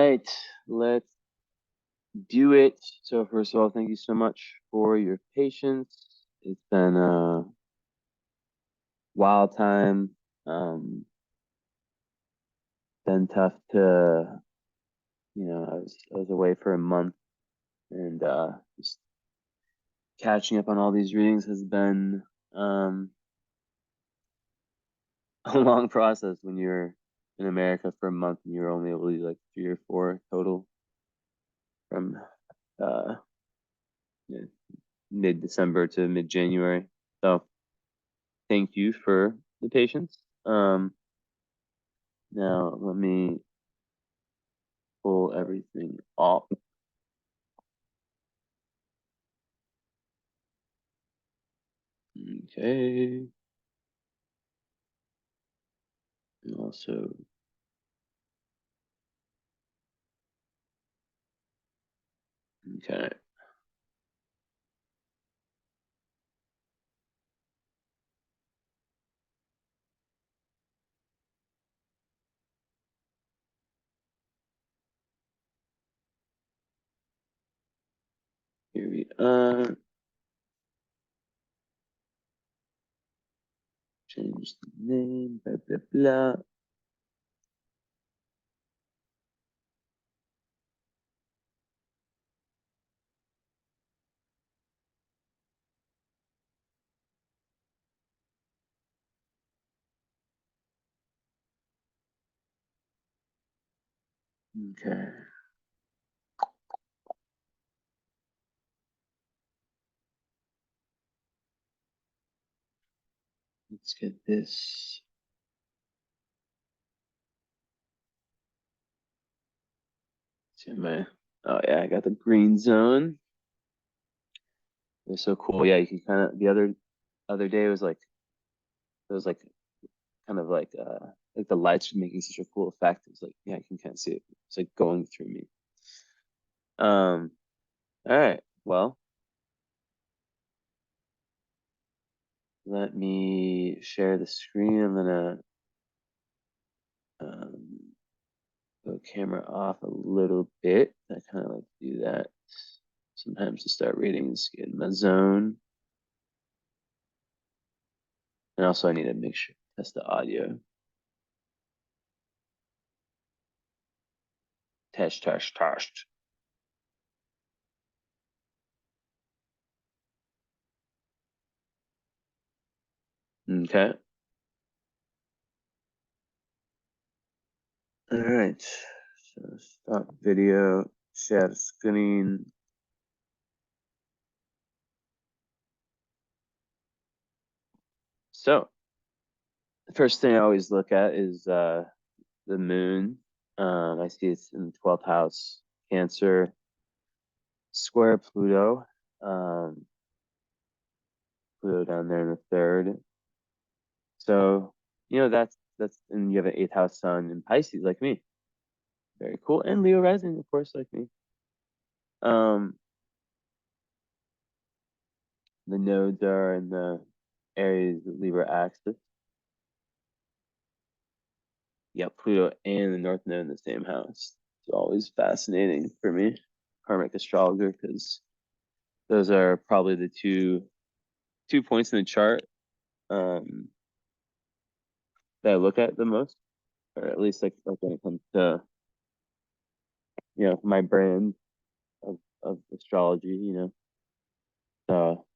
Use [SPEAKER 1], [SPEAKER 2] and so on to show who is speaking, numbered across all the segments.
[SPEAKER 1] right, let's do it. So first of all, thank you so much for your patience. It's been a wild time. Been tough to, I was away for a month and just catching up on all these readings has been a long process when you're in America for a month and you're only able to do like 3 or 4 total from uh mid-December to mid-January. So thank you for the patience. Now let me pull everything off. Okay. And also, okay. Here we are. Change the name, blah, blah, blah. Okay. Let's get this. See my, oh yeah, I like the green zone. They're so cool. Yeah, you can kind of, the other day it was like kind of like the lights were making such a cool effect. It was like, yeah, I can kind of see it. It's like going through me. All right. Well, let me share the screen. I'm gonna go camera off a little bit. I kind of like to do that sometimes to start readings, get in my zone. And also I need to make sure test the audio. Test, test, test. Okay. All right. So stop video, share screen. So the first thing I always look at is the moon. I see it's in the 12th house, Cancer, square Pluto. Pluto down there in the third. So, that's and you have an 8th house sun in Pisces like me. Very cool. And Leo rising, of course, like me. Um, the nodes are in the Aries Libra axis. Yeah, Pluto and the North Node in the same house. It's always fascinating for me, karmic astrologer, because those are probably the two points in the chart um, that I look at the most, or at least like when it comes to my brand of astrology. So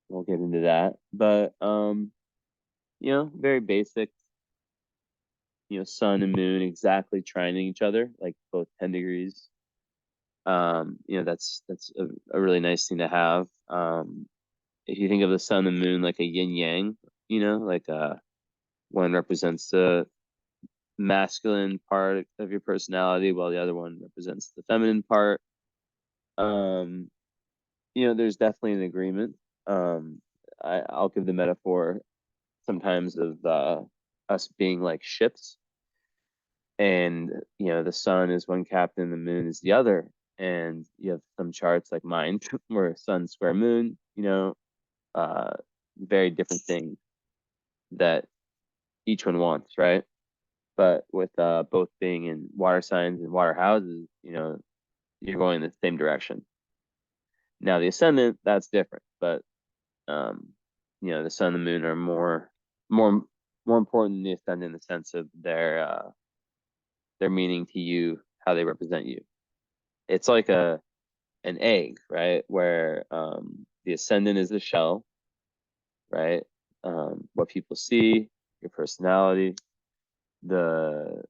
[SPEAKER 1] we'll get into that, but very basic. Sun and moon exactly trining each other, like both 10 degrees. That's a really nice thing to have. If you think of the sun and moon like a yin yang, like one represents the masculine part of your personality while the other one represents the feminine part. Um, there's definitely an agreement. I'll give the metaphor sometimes of us being like ships, and the sun is one captain, the moon is the other, and you have some charts like mine where sun square moon, uh, very different things that each one wants, right? But with both being in water signs and water houses, you're going in the same direction. Now the ascendant, that's different, but um, the sun and the moon are more more important than the ascendant in the sense of their meaning to you, how they represent you. It's like an egg, right? Where the ascendant is the shell, right? What people see, your personality. The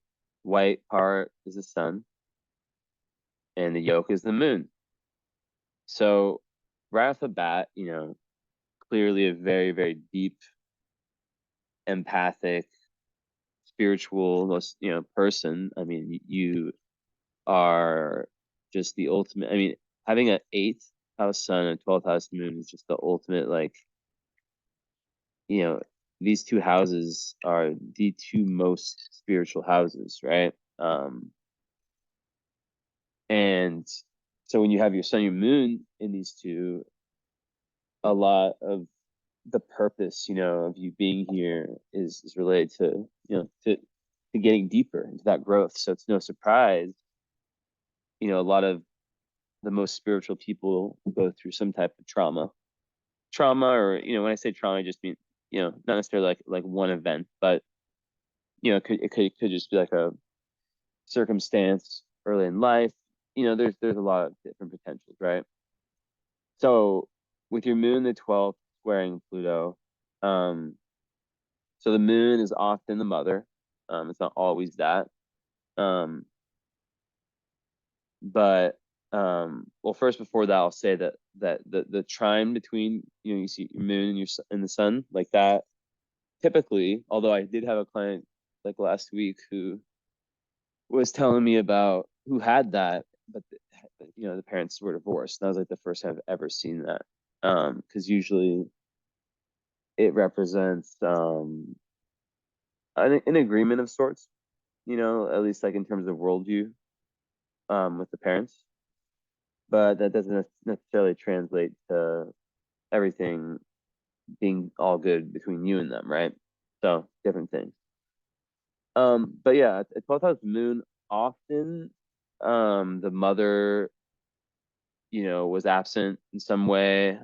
[SPEAKER 1] white part is the sun, and the yolk is the moon. So right off the bat, clearly a very, very deep, empathic, spiritual, person. I mean, you are just the ultimate. I mean, having an eighth house sun and 12th house moon is just the ultimate, like, you know, these two houses are the two most spiritual houses, right? And so when you have your sun, your moon in these two, a lot of the purpose, of you being here is related to, to getting deeper into that growth. So it's no surprise, a lot of the most spiritual people go through some type of trauma, or, when I say trauma, I just mean, not necessarily like one event, but, it could just be like a circumstance early in life. There's a lot of different potentials, right? So with your moon, the 12th squaring Pluto, um, so the moon is often the mother. It's not always that. Um, but well, first before that, I'll say that the trine between, you see your moon and and the sun, like that. Typically, although I did have a client like last week who was telling me about who had that, but the parents were divorced. And that was like the first time I've ever seen that. Because usually it represents an agreement of sorts, at least like in terms of worldview, with the parents. But that doesn't necessarily translate to everything being all good between you and them, right? So different things. But yeah, at 12th house moon, often the mother, was absent in some way.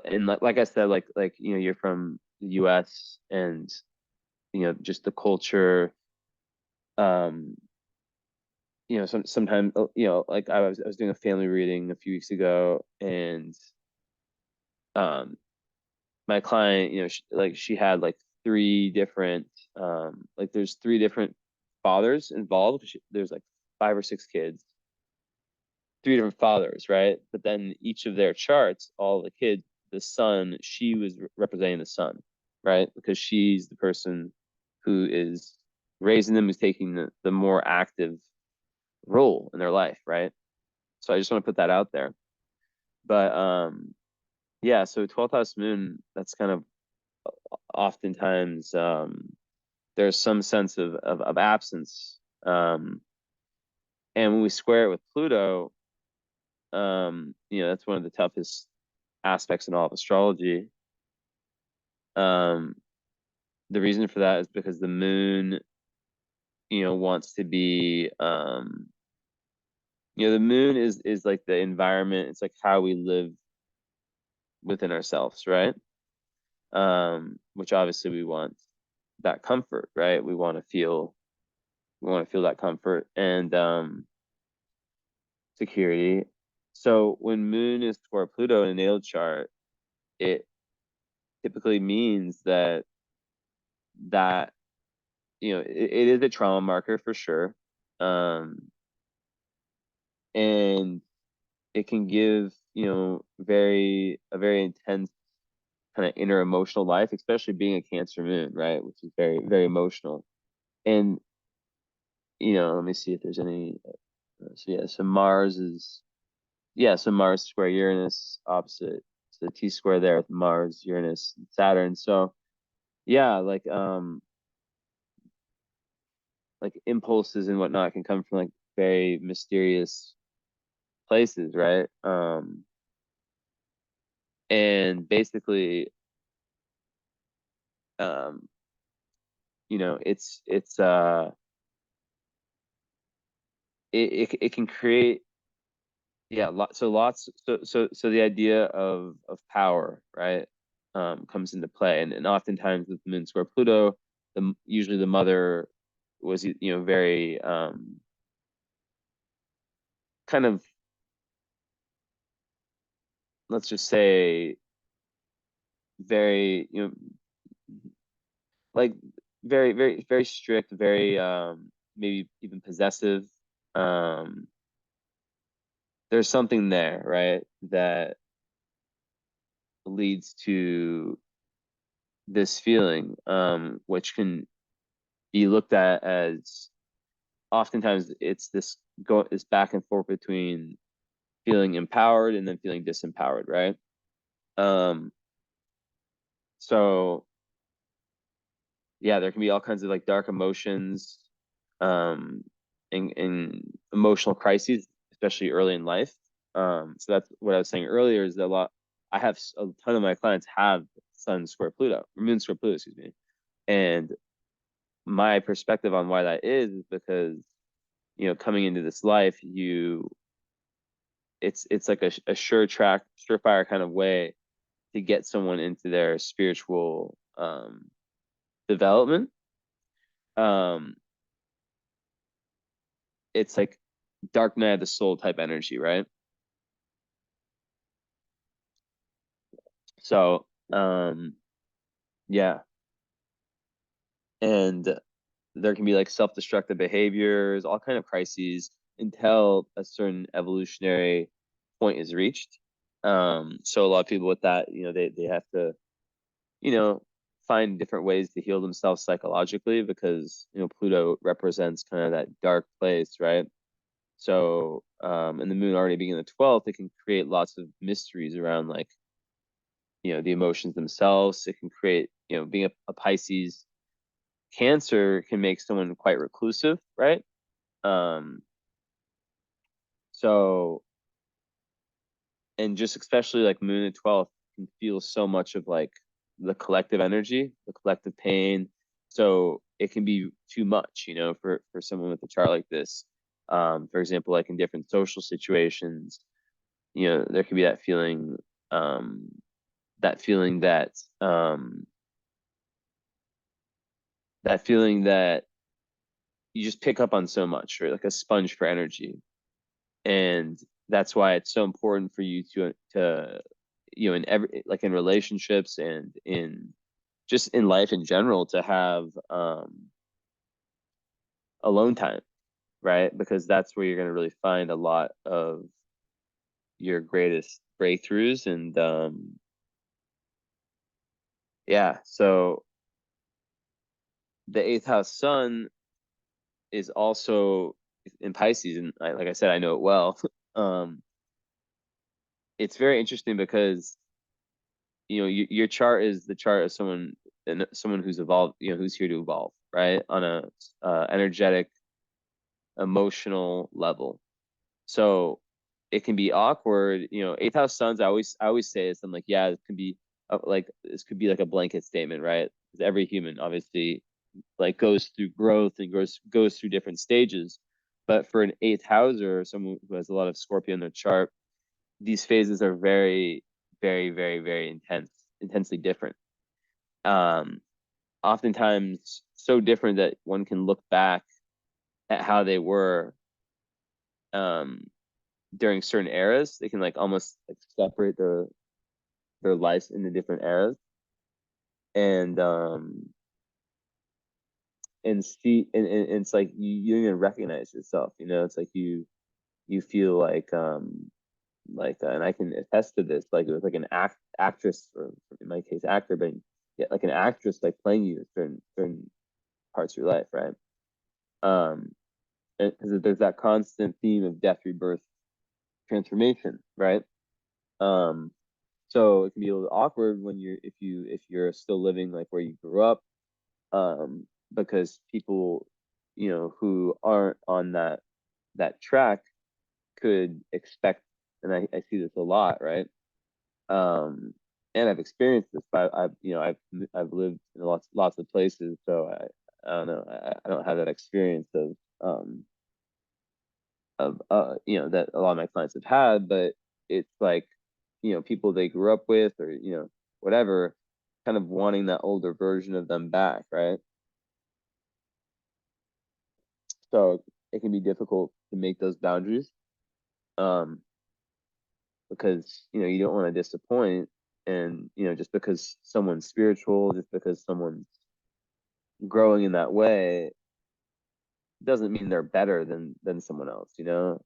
[SPEAKER 1] And like I said, like you're from the US, and just the culture, um sometimes, like I was doing a family reading a few weeks ago, and um my client, she had like three different, like there's three different fathers involved. There's like five or six kids, three different fathers, right? But then each of their charts, all the kids, the son, she was representing the son, right? Because she's the person who is raising them, who's taking the more active role in their life, right? So I just want to put that out there. But yeah, so 12th house moon, that's kind of oftentimes, there's some sense of absence. And when we square it with Pluto, that's one of the toughest aspects in all of astrology. Um, the reason for that is because the moon, wants to be, the moon is like the environment. It's like how we live within ourselves, right? Which obviously we want that comfort, right? We want to feel that comfort and security. So when moon is for Pluto in a natal chart, it typically means that it is a trauma marker for sure. And it can give, a very intense kind of inner emotional life, especially being a Cancer moon, right? Which is very, very emotional. And, let me see if there's any. So yeah, so Mars square Uranus opposite. So the T square there with Mars, Uranus, and Saturn. So yeah, like impulses and whatnot can come from like very mysterious places, right? And basically, um, it can create, yeah, so the idea of power, right, comes into play, and oftentimes with Moon square Pluto, usually the mother was very kind of, let's just say, very like very strict, very maybe even possessive. Um, there's something there, right, that leads to this feeling, which can be looked at as, oftentimes it's this back and forth between feeling empowered and then feeling disempowered, right? Um, so yeah, there can be all kinds of like dark emotions, um, and emotional crises, especially early in life. So that's what I was saying earlier, is that I have a ton of my clients have Sun square Pluto, or Moon square Pluto, excuse me. And my perspective on why that is because, coming into this life, it's like a surefire kind of way to get someone into their spiritual development. Um, it's like dark night of the soul type energy, right? So, yeah, and there can be like self-destructive behaviors, all kind of crises until a certain evolutionary point is reached. So a lot of people with that, they have to, you know, find different ways to heal themselves psychologically, because Pluto represents kind of that dark place, right? So, and the moon already being in the 12th, it can create lots of mysteries around, like, the emotions themselves. It can create, being a Pisces, Cancer can make someone quite reclusive, right? Um, so, and just especially like moon at 12th can feel so much of like the collective energy, the collective pain. So it can be too much, for someone with a chart like this. For example, like in different social situations, there can be um, that feeling that feeling that you just pick up on so much, right? Like a sponge for energy. And that's why it's so important for you to in every, like in relationships and in just in life in general, to have alone time, right? Because that's where you're going to really find a lot of your greatest breakthroughs. And yeah, so the eighth house sun is also in Pisces, and like I said, I know it well. um it's very interesting because your chart is the chart of someone who's evolved, who's here to evolve, right, on a energetic, emotional level. So it can be awkward. Eighth house suns, I always say this. I'm like, yeah, it can be like, this could be like a blanket statement, right? Because every human obviously like goes through growth and goes through different stages. But for an eighth houser, or someone who has a lot of Scorpio in their chart, these phases are very, very, very, very intensely different. Um, Oftentimes so different that one can look back at how they were, um, during certain eras. They can like almost like separate their lives into different eras, and see, and it's like you don't even recognize yourself. It's like you feel like, and I can attest to this, like it was like an actress, or in my case actor, but yeah, like an actress like playing you in certain parts of your life, right? um because there's that constant theme of death, rebirth, transformation, right? um so it can be a little awkward when if you're still living like where you grew up, because people who aren't on that track could expect, and I see this a lot, right? um and I've experienced this, but I've lived in lots of places, so I don't know. I don't have that experience of that a lot of my clients have had, but it's like, people they grew up with, or whatever, kind of wanting that older version of them back, right? So it can be difficult to make those boundaries, um, because you don't want to disappoint, and just because someone's spiritual, just because someone's growing in that way, doesn't mean they're better than someone else. We're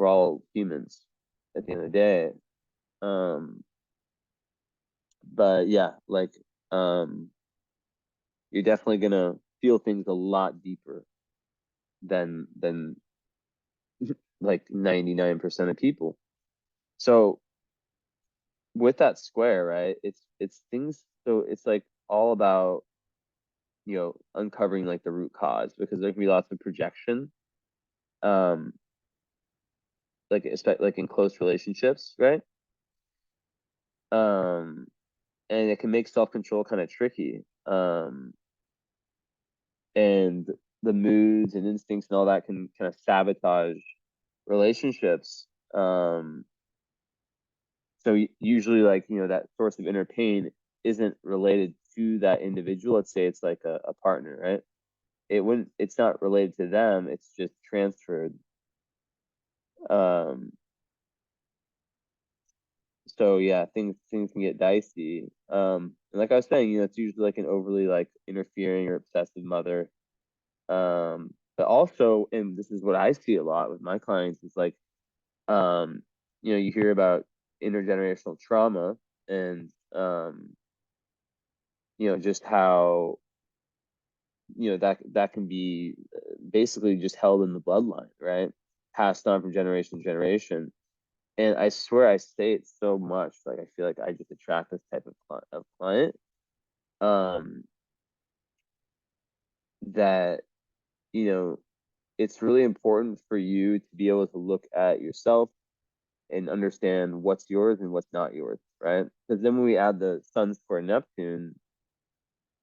[SPEAKER 1] all humans at the end of the day. Um, but yeah, like, um, you're definitely gonna feel things a lot deeper than like 99% of people. So with that square, right? It's things. So it's like all about uncovering like the root cause, because there can be lots of projection, um, like especially like in close relationships, right? Um, and it can make self control kind of tricky. And the moods and instincts and all that can kind of sabotage relationships. So usually, like, that source of inner pain isn't related to that individual. Let's say it's like a partner, right? It's not related to them, it's just transferred. Um, so yeah, things can get dicey. And like I was saying, it's usually like an overly like interfering or obsessive mother. But also, and this is what I see a lot with my clients, is like, um, you hear about intergenerational trauma, and just how that can be basically just held in the bloodline, right? Passed on from generation to generation. And I swear I say it so much, like I feel like I just attract this type of client, um, that you know it's really important for you to be able to look at yourself and understand what's yours and what's not yours, right? Because then when we add the Sun square Neptune,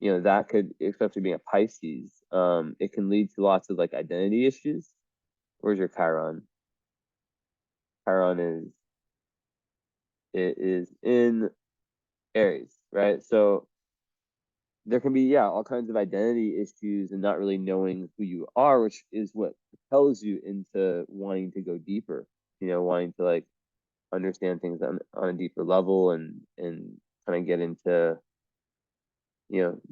[SPEAKER 1] that could, especially being a Pisces, it can lead to lots of like identity issues. Where's your Chiron? Chiron is in Aries, right? So there can be, yeah, all kinds of identity issues and not really knowing who you are, which is what propels you into wanting to go deeper, wanting to like understand things on a deeper level, and kind of get into,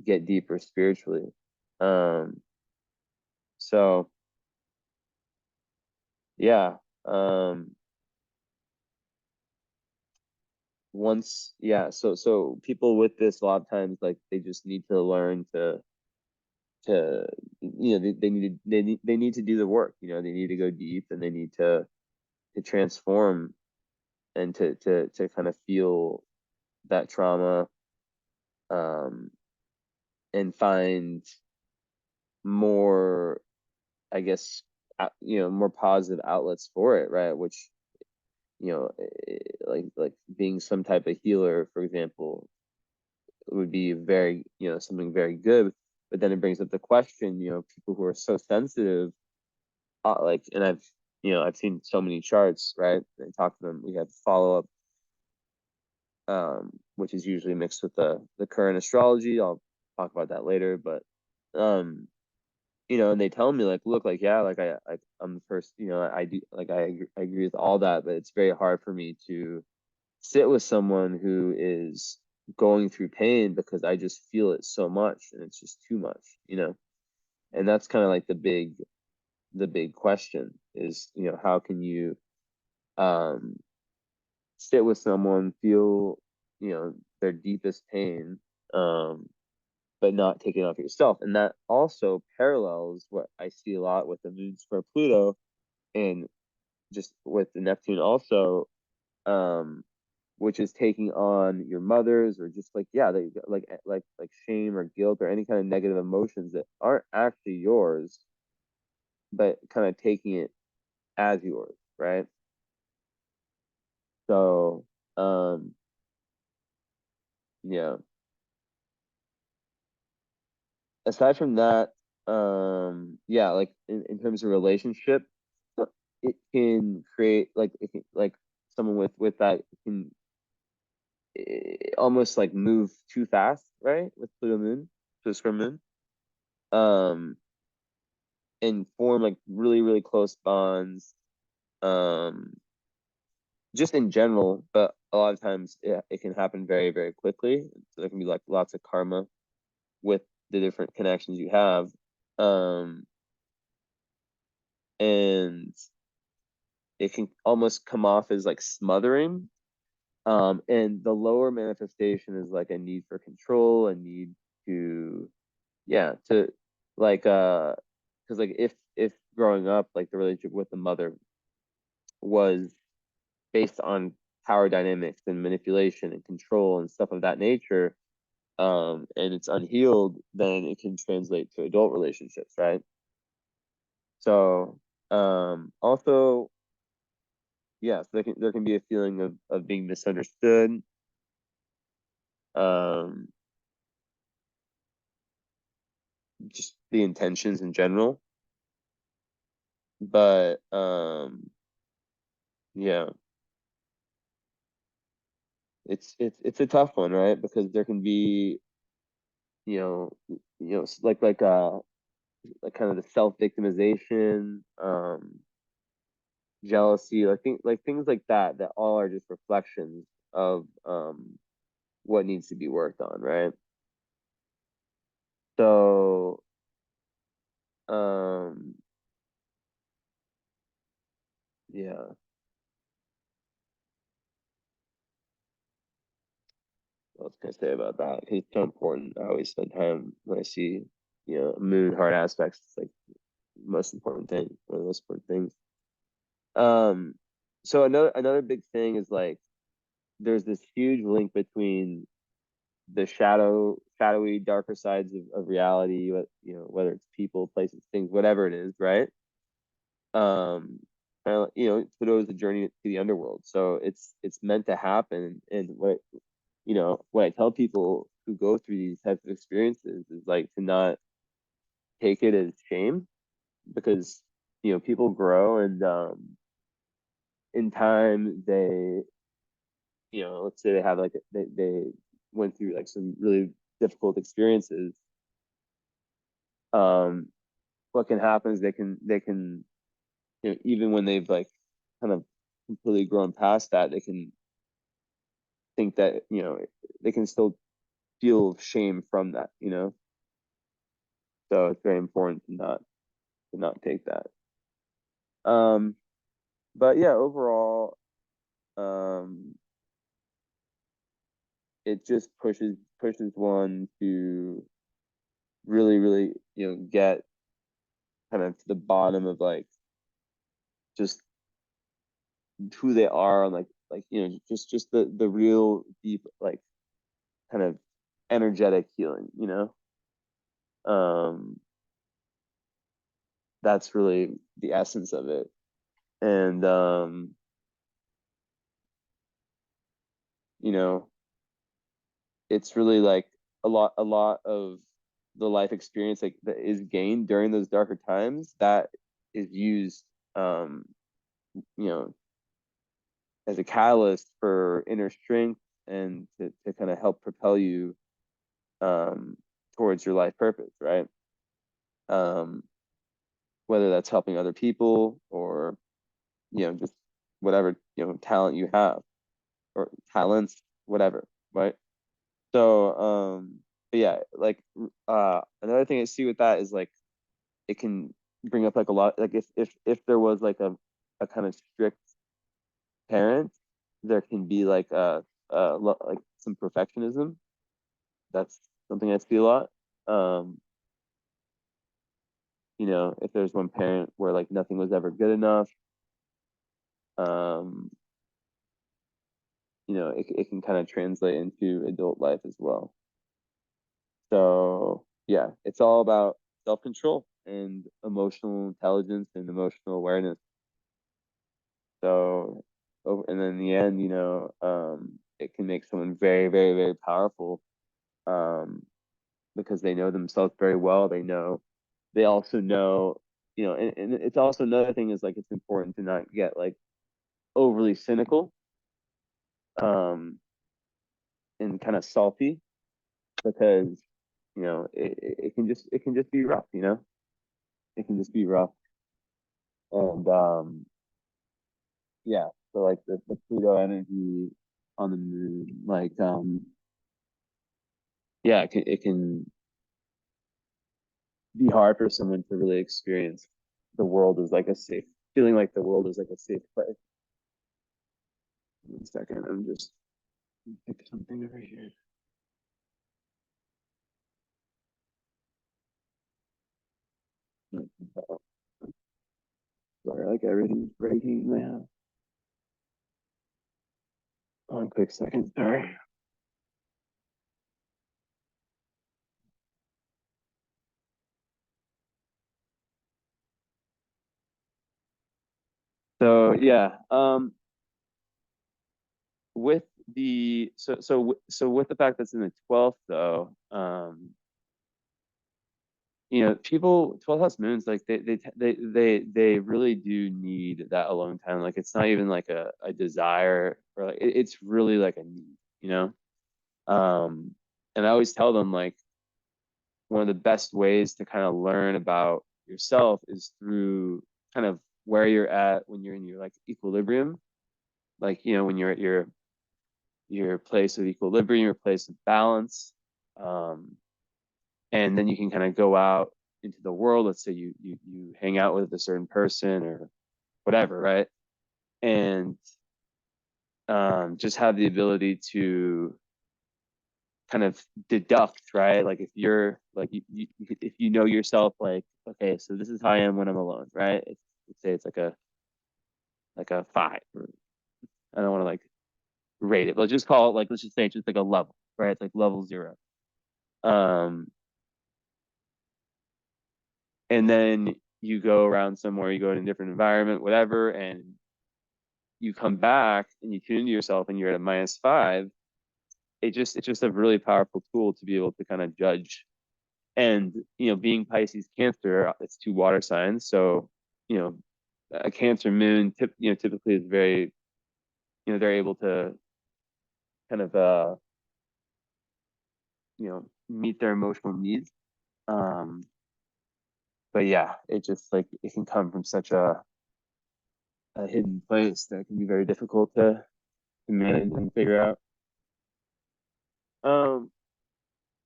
[SPEAKER 1] get deeper spiritually. Um, so yeah, so people with this, a lot of times, like, they just need to learn to they need to do the work. They need to go deep, and they need to transform, and to kind of feel that trauma, um and find more, I guess, more positive outlets for it, right? Which, like being some type of healer, for example, would be very, something very good. But then it brings up the question, people who are so sensitive, like, and I've seen so many charts, right? I talk to them. We have follow up, which is usually mixed with the current astrology. I'll talk about that later, but um, and they tell me, like, look, like, yeah, like, I'm the first, I do, like, I agree with all that, but it's very hard for me to sit with someone who is going through pain, because I just feel it so much, and it's just too much. And that's kind of like the big question is, how can you um sit with someone, feel, their deepest pain, um but not take it off yourself. And that also parallels what I see a lot with the moon square Pluto, and just with the Neptune also, um, which is taking on your mother's, or just like, yeah, like shame or guilt or any kind of negative emotions that aren't actually yours, but kind of taking it as yours, right? So, yeah, aside from that, yeah, like in terms of relationship, it can create like it can, like someone with that can almost like move too fast, right? With Pluto Moon, Pluto Square Moon, um, and form like really, really close bonds, um, just in general, but a lot of times it can happen very, very quickly. So there can be like lots of karma with the different connections you have. Um, and it can almost come off as like smothering. And the lower manifestation is like a need for control, a need to, yeah, to like, because like if growing up, like the relationship with the mother was based on power dynamics and manipulation and control and stuff of that nature, and it's unhealed, then it can translate to adult relationships, right? So, also, yeah, so there can be a feeling of being misunderstood, um, just the intentions in general. But yeah, it's a tough one, right? Because there can be, like kind of the self-victimization, jealousy, like things like that that all are just reflections of what needs to be worked on, right? So, um yeah, what else can I say about that? 'Cause it's so important. I always spend time when I see, moon hard aspects. It's like the most important thing, one of the most important things. Um, so another big thing is like there's this huge link between the shadowy, darker sides of reality, whether it's people, places, things, whatever it is, right? Um, Pluto is the journey to the underworld, so it's meant to happen. And what I tell people who go through these types of experiences is like to not take it as shame, because people grow, and in time let's say they have like they went through like some really difficult experiences. um what can happen is they can even when they've like kind of completely grown past that, they can think that they can still feel shame from that. So it's very important to not take that. um but yeah, overall, um it just pushes one to really, really get kind of to the bottom of like just who they are, and like just the real deep, like kind of energetic healing. um that's really the essence of it. And you know it's really like a lot of the life experience like that is gained during those darker times, that is used, um you know as a catalyst for inner strength, and to kind of help propel you um towards your life purpose, right? um whether that's helping other people, or just whatever talent you have, or talents, whatever, right? So, but yeah, like another thing I see with that is like it can bring up like a lot, like if there was like a kind of strict parent, there can be like like some perfectionism. That's something I see a lot. Um, if there's one parent where like nothing was ever good enough, um, it can kind of translate into adult life as well. So yeah, it's all about self-control and emotional intelligence and emotional awareness. So, and then in the end, it can make someone very, very, very powerful. Um, because they know themselves very well. They also know, and it's also another thing is like it's important to not get like overly cynical, um, and kind of salty because it can just be rough, it can just be rough. And yeah, so like the Pluto energy on the moon, like yeah, it can be hard for someone to really experience the world as like a safe feeling, like the world is like a safe place. 1 second, I'm just pick something over here. Sorry, like everything's breaking now. 1 quick second, sorry. So yeah, with so with the fact that's in the 12th though, people 12th house moons like they really do need that alone time. Like it's not even like a desire or like it's really like a need, you know. And I always tell them like one of the best ways to kind of learn about yourself is through kind of where you're at when you're in your like equilibrium, like when you're at your place of equilibrium, your place of balance. um and then you can kind of go out into the world. Let's say you hang out with a certain person or whatever, right? And just have the ability to kind of deduct, right? Like if you're like if you know yourself, like okay, so this is how I am when I'm alone, right? Let's say it's like a 5. Or, I don't want to like rate it, but let's just call it like let's just say it's just like a level, right? It's like level 0. Um, and then you go around somewhere, you go in a different environment, whatever, and you come back and you tune into yourself and you're at a -5. It's just a really powerful tool to be able to kind of judge. And being Pisces Cancer, it's 2 water signs, so you know a Cancer moon typically is very, they're able to kind of meet their emotional needs. But yeah, it just like it can come from such a hidden place that can be very difficult to manage and figure out. Um,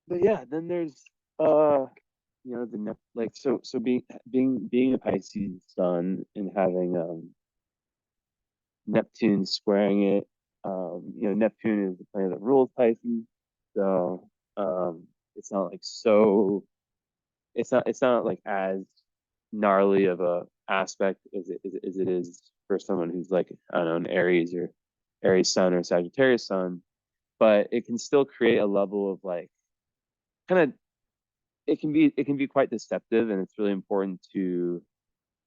[SPEAKER 1] but yeah, then there's like so being a Pisces sun and having Neptune squaring it. Neptune is the planet that rules Pisces, so it's not like it's not like as gnarly of a aspect as it is for someone who's like, I don't know, an Aries or Aries sun or Sagittarius sun, but it can still create a level of like kind of it can be quite deceptive, and it's really important to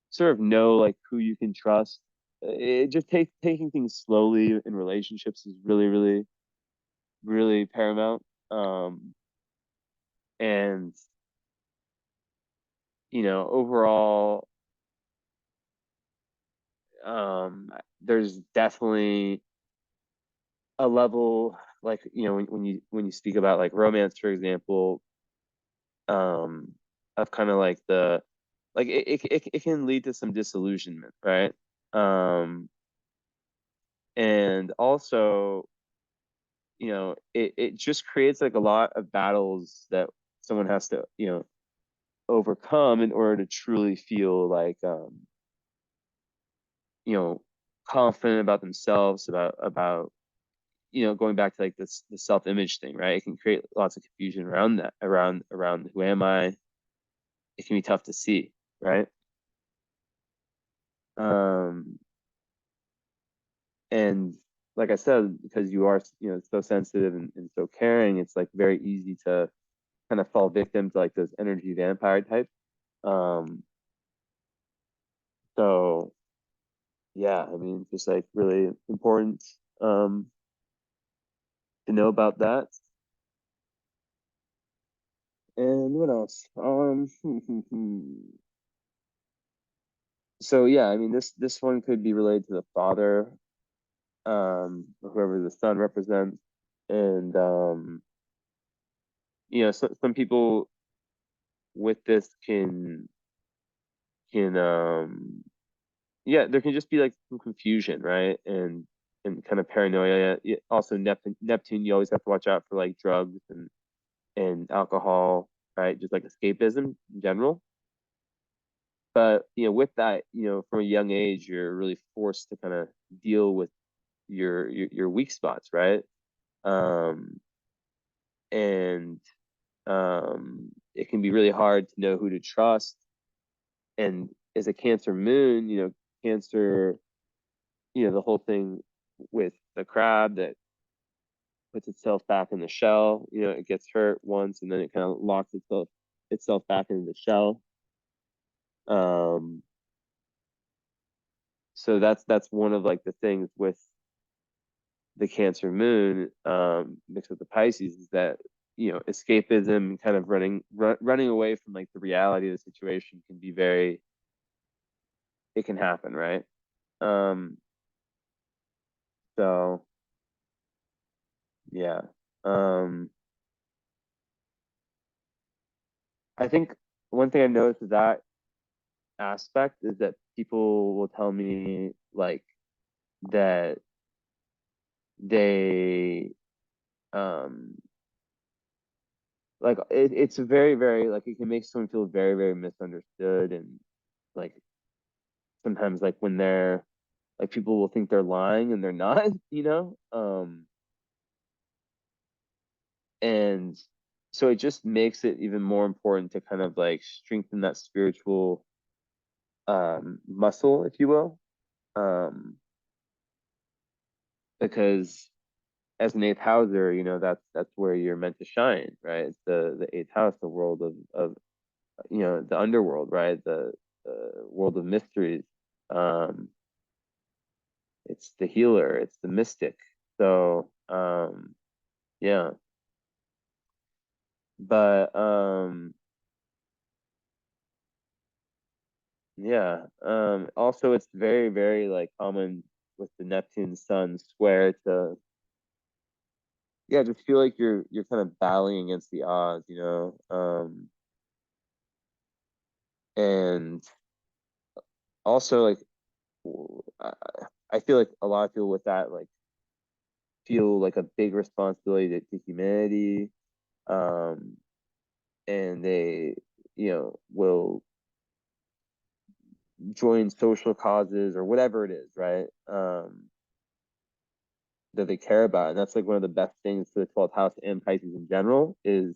[SPEAKER 1] sort of know like who you can trust. It just taking things slowly in relationships is really, really, really paramount. And overall, there's definitely a level like when you speak about like romance, for example, um, of kind of like the like it can lead to some disillusionment, right? Um, and also it just creates like a lot of battles that someone has to overcome in order to truly feel like you know confident about themselves, about going back to like this the self-image thing, right? It can create lots of confusion around that, around who am I. It can be tough to see, right? um and like I said, because you are so sensitive and so caring, it's like very easy to kind of fall victim to like those energy vampire types. Um so yeah, I mean, just like really important to know about that. And what else? So yeah, I mean this one could be related to the father, or whoever the son represents. And some people with this can yeah, there can just be like some confusion, right? And kind of paranoia. Also, Neptune, you always have to watch out for like drugs and alcohol, right? Just like escapism in general. But with that, from a young age, you're really forced to kind of deal with your weak spots, right? Um, and it can be really hard to know who to trust. And as a Cancer moon, Cancer, the whole thing with the crab that puts itself back in the shell. It gets hurt once and then it kind of locks itself back into the shell. Um, so that's one of like the things with the Cancer moon, mixed with the Pisces, is that escapism, kind of running away from like the reality of the situation can be very, it can happen, right? Um, so yeah. Um, I think one thing I noticed with that aspect is that people will tell me like that they um like it's a very, very, like, it can make someone feel very, very misunderstood. And like sometimes, like, when they're like, people will think they're lying and they're not. And so it just makes it even more important to kind of like strengthen that spiritual muscle, if you will. um because as an eighth houser, that's where you're meant to shine, right? It's the eighth house, the world of the underworld, right? The world of mysteries. Um, it's the healer, it's the mystic. So yeah, but yeah. Also, it's very, very like common with the Neptune Sun square to, yeah, just feel like you're kind of battling against the odds, and also like I I feel like a lot of people with that like feel like a big responsibility to humanity, um, and they will join social causes or whatever it is, right? That they care about. And that's like one of the best things for the 12th house and Pisces in general, is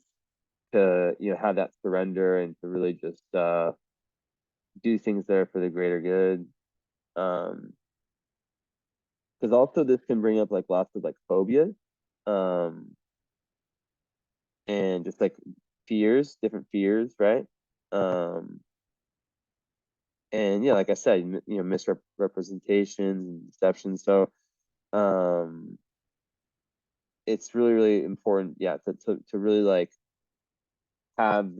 [SPEAKER 1] to have that surrender and to really just do things that are for the greater good. Um, because also this can bring up like lots of like phobias, um, and just like fears, different fears, right? Um, and yeah, like I said, misrepresentations and deception. So um, it's really, really important, yeah, to really like have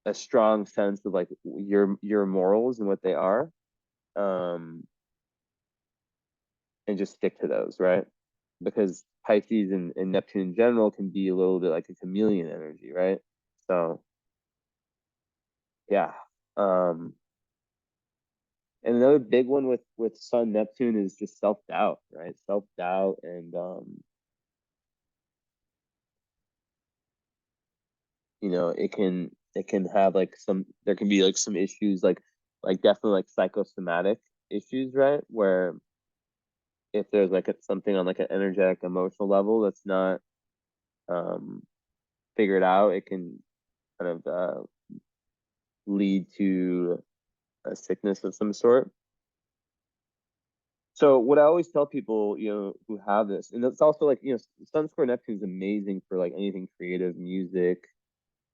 [SPEAKER 1] a strong sense of like your morals and what they are, um, and just stick to those, right? Because Pisces and Neptune in general can be a little bit like a chameleon energy, right? So yeah. Um, and another big one with Sun Neptune is just self-doubt, right? Self-doubt. And it can have like some, there can be like some issues, like definitely like psychosomatic issues, right? Where if there's like something on like an energetic emotional level that's not um figured out, it can kind of lead to a sickness of some sort. So what I always tell people, who have this, and it's also like, Sun square Neptune is amazing for like anything creative, music,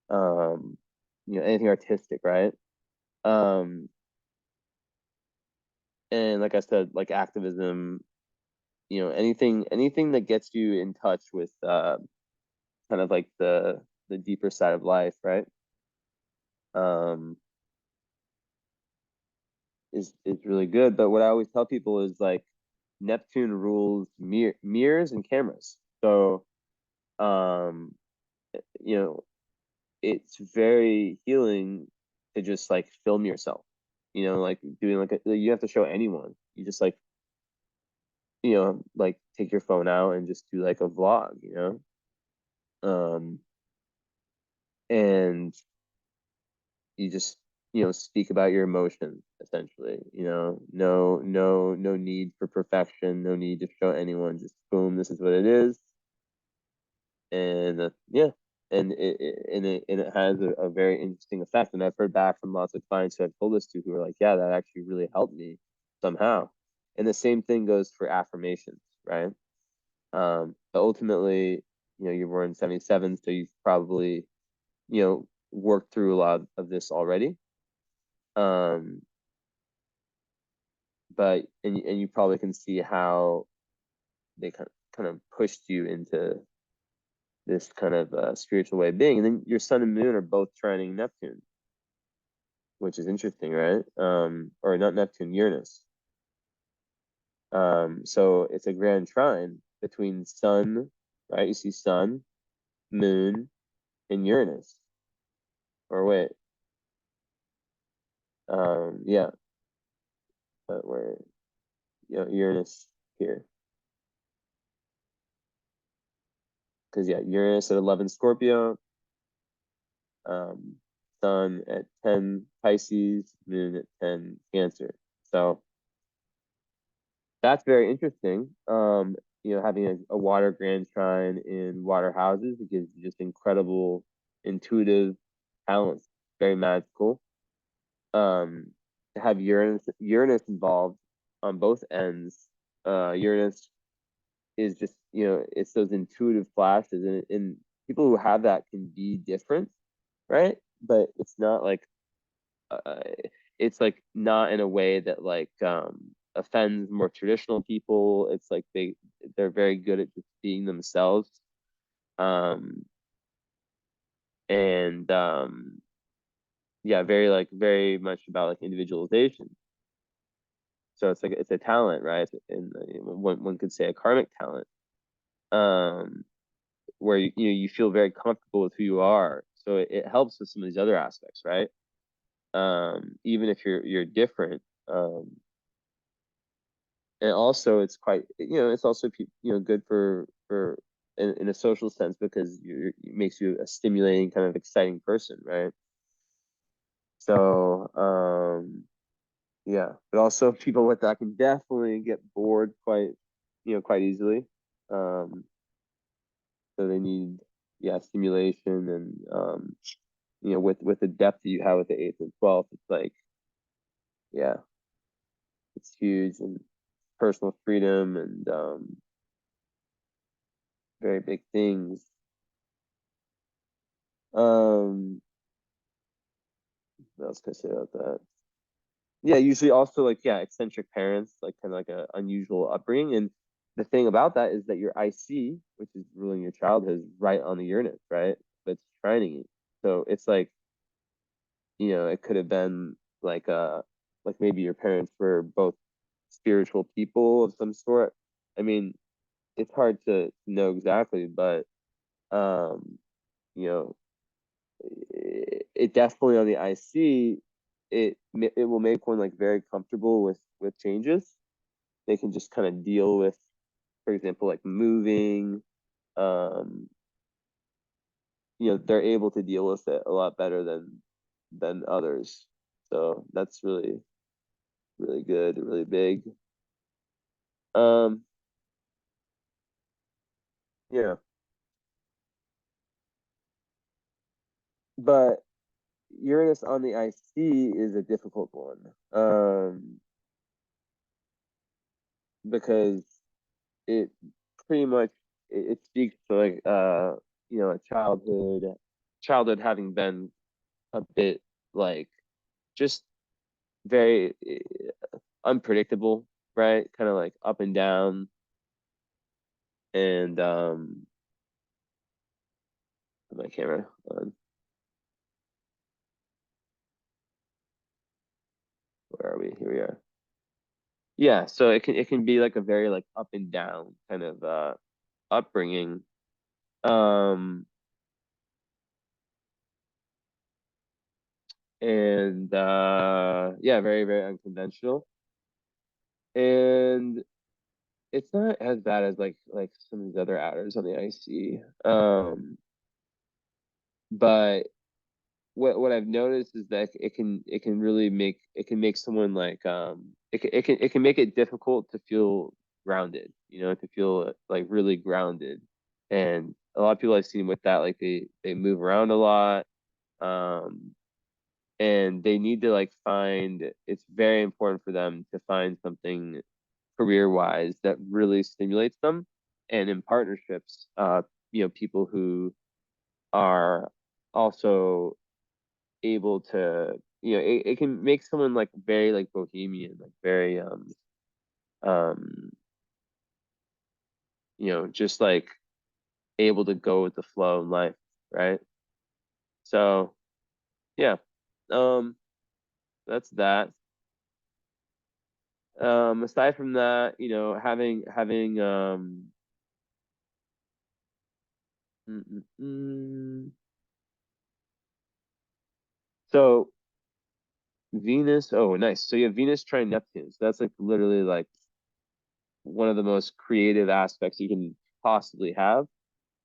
[SPEAKER 1] um, anything artistic, right? Um, and like I said, like activism, anything that gets you in touch with kind of like the the deeper side of life, right? Um, is really good. But what I always tell people is like Neptune rules mirrors and cameras. So um, you know, it's very healing to just like film yourself. You know, like doing like you have to show anyone. You just like, like take your phone out and just do like a vlog, and you just, speak about your emotions essentially, no need for perfection, no need to show anyone, just boom, this is what it is. And yeah, and it has a very interesting effect. And I've heard back from lots of clients who I've told this to who are like, yeah, that actually really helped me somehow. And the same thing goes for affirmations, right? But ultimately, you were in 77, so you've probably, worked through a lot of this already. Um, but and you probably can see how they kind of pushed you into this kind of spiritual way of being. And then your sun and moon are both trining Neptune, which is interesting, right? Or not Neptune, Uranus. So it's a grand trine between sun, right? You see sun, moon, and Uranus. Or wait, yeah, but where, Uranus here. Because yeah, Uranus at 11 Scorpio, um, Sun at 10 Pisces, Moon at 10 Cancer. So that's very interesting. Having a water grand trine in water houses, it gives you just incredible intuitive talents. Very magical. To have Uranus involved on both ends. Uranus is just, it's those intuitive flashes, and people who have that can be different, right? But it's not like uh, it's like not in a way that like offends more traditional people. It's like they're very good at just being themselves. Um and Yeah, very much about like individualization. So it's like it's a talent, right? And one could say a karmic talent. Um where you feel very comfortable with who you are. So it helps with some of these other aspects, right? Even if you're different. And also it's quite, it's also, good for in a social sense, because it makes you a stimulating, kind of exciting person, right? So yeah, but also people with that can definitely get bored quite easily. Um, so they need, yeah, stimulation. And with the depth that you have with the 8th and 12th, it's like, yeah, it's huge. And personal freedom, and very big things. Um, what else can I say about that? Yeah, usually also like, yeah, eccentric parents, like kind of like a unusual upbringing. And the thing about that is that your IC, which is ruling your childhood, is right on the Uranus, right? But it's trining it. So it's like, it could have been like like maybe your parents were both spiritual people of some sort. I mean, it's hard to know exactly, but um, you know, it definitely on the IC, it will make one like very comfortable with changes. They can just kind of deal with, for example, like moving. Um, they're able to deal with it a lot better than others. So that's really, really good, really big. Um, yeah, but Uranus on the IC is a difficult one. Because it pretty much it speaks to like a childhood having been a bit like just very unpredictable, right? Kind of like up and down. And Put my camera on. Where are we? Here we are. Yeah, so it can be like a very like up and down kind of upbringing. Um and yeah, very, very unconventional. And it's not as bad as like some of these other adders on the IC. But what I've noticed is that it can really make someone like it can make it difficult to feel grounded, to feel like really grounded. And a lot of people I've seen with that, like they move around a lot, um, and they need to like find. It's very important for them to find something career wise that really stimulates them, and in partnerships, people who are also able to, it can make someone like very like bohemian, like very um just like able to go with the flow in life, right? So yeah, um that's that. Aside from that, having mm, mm, mm. So Venus, oh nice. So you have Venus trine Neptune. So that's like literally like one of the most creative aspects you can possibly have.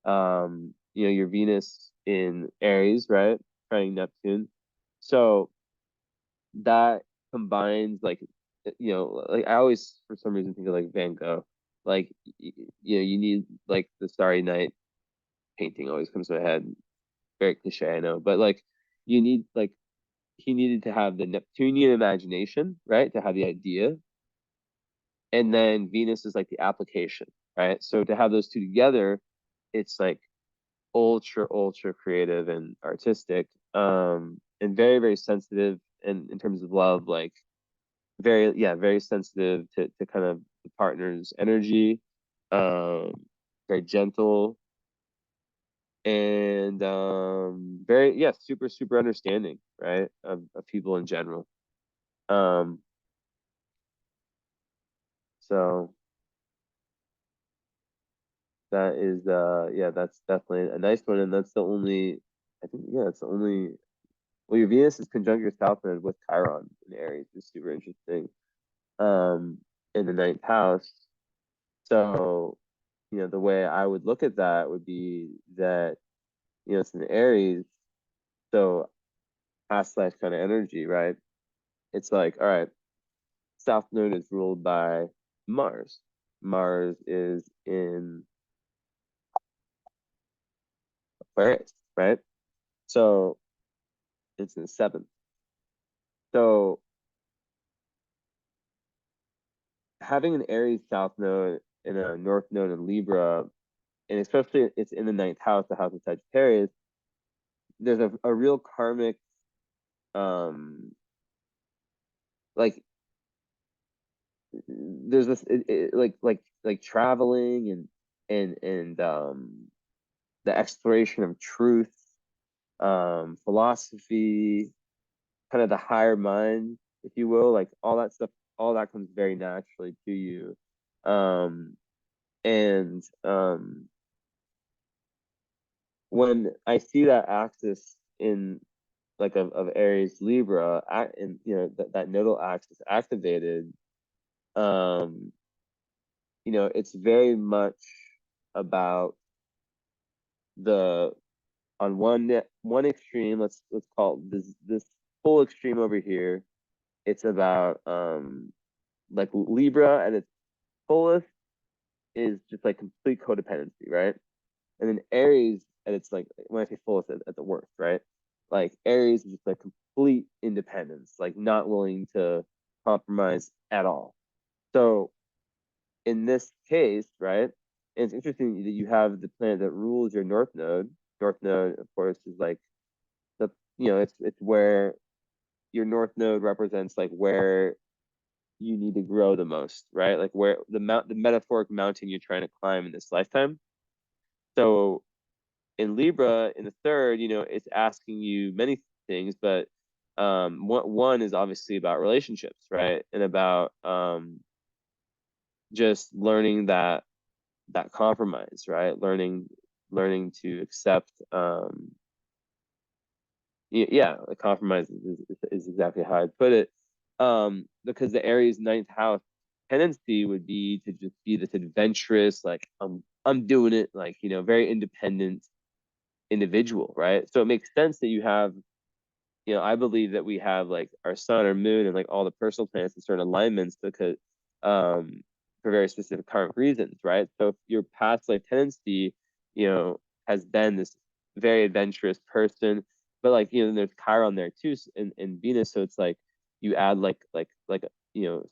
[SPEAKER 1] Your Venus in Aries, right? Trining Neptune. So that combines like I always for some reason think of like Van Gogh. Like you need like the Starry Night painting always comes to my head. Very cliche, I know, but like you need like he needed to have the Neptunian imagination, right? To have the idea. And then Venus is like the application, right? So to have those two together, it's like ultra creative and artistic, and very very sensitive, and in terms of love, like very sensitive to kind of the partner's energy, um very gentle, and very, yeah, super understanding, right, of people in general. um so that is yeah, that's definitely a nice one, and that's the only, I think, yeah, it's the only. Well, your Venus is conjunct your South Node with Chiron in Aries, which is super interesting. In the ninth house. So, the way I would look at that would be that, it's in Aries, so past life kind of energy, right? It's like, all right, South Node is ruled by Mars. Mars is in Aquarius, right? So it's in the seventh. So having an Aries South Node and a North Node in Libra, and especially it's in the ninth house, the house of Sagittarius, there's a real karmic, um like there's this like traveling and the exploration of truth, philosophy, kind of the higher mind, if you will, like all that stuff, all that comes very naturally to you. And when I see that axis in like of Aries Libra, and that nodal axis activated, um it's very much about the on one extreme. Let's call it this full extreme over here. It's about like Libra at its fullest is just like complete codependency, right? And then Aries at its, like, when I say fullest, at the worst, right? Like Aries is just like complete independence, like not willing to compromise at all. So in this case, right? And it's interesting that you have the planet that rules your North Node. North Node, of course, is like the it's where your North Node represents like where you need to grow the most, right? Like where the metaphoric mountain you're trying to climb in this lifetime. So in Libra in the third, it's asking you many things, but one is obviously about relationships, right? And about just learning that compromise, right? Learning to accept yeah, a compromise is exactly how I'd put it. Because the Aries ninth house tendency would be to just be this adventurous, like I'm doing it, like very independent individual, right? So it makes sense that you have, I believe that we have like our sun, our moon, and like all the personal planets in certain alignments because um for very specific karmic reasons, right? So if your past life tendency, you know, has been this very adventurous person, but like there's Chiron there too, and Venus, so it's like you add like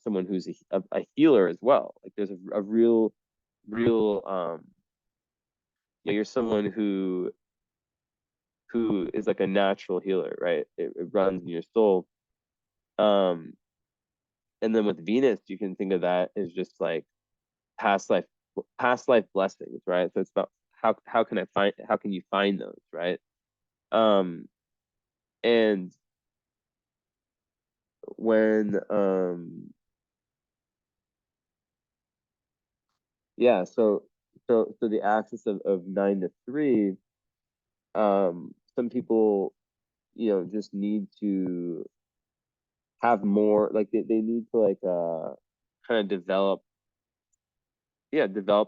[SPEAKER 1] someone who's a healer as well. Like there's a real you're someone who is like a natural healer, right? It runs in your soul. Um, and then with Venus, you can think of that as just like past life past life blessings, right? So it's about how can you find those, right? Um, and when yeah, so the axis of 9 to 3, some people just need to have more like they need to like kind of develop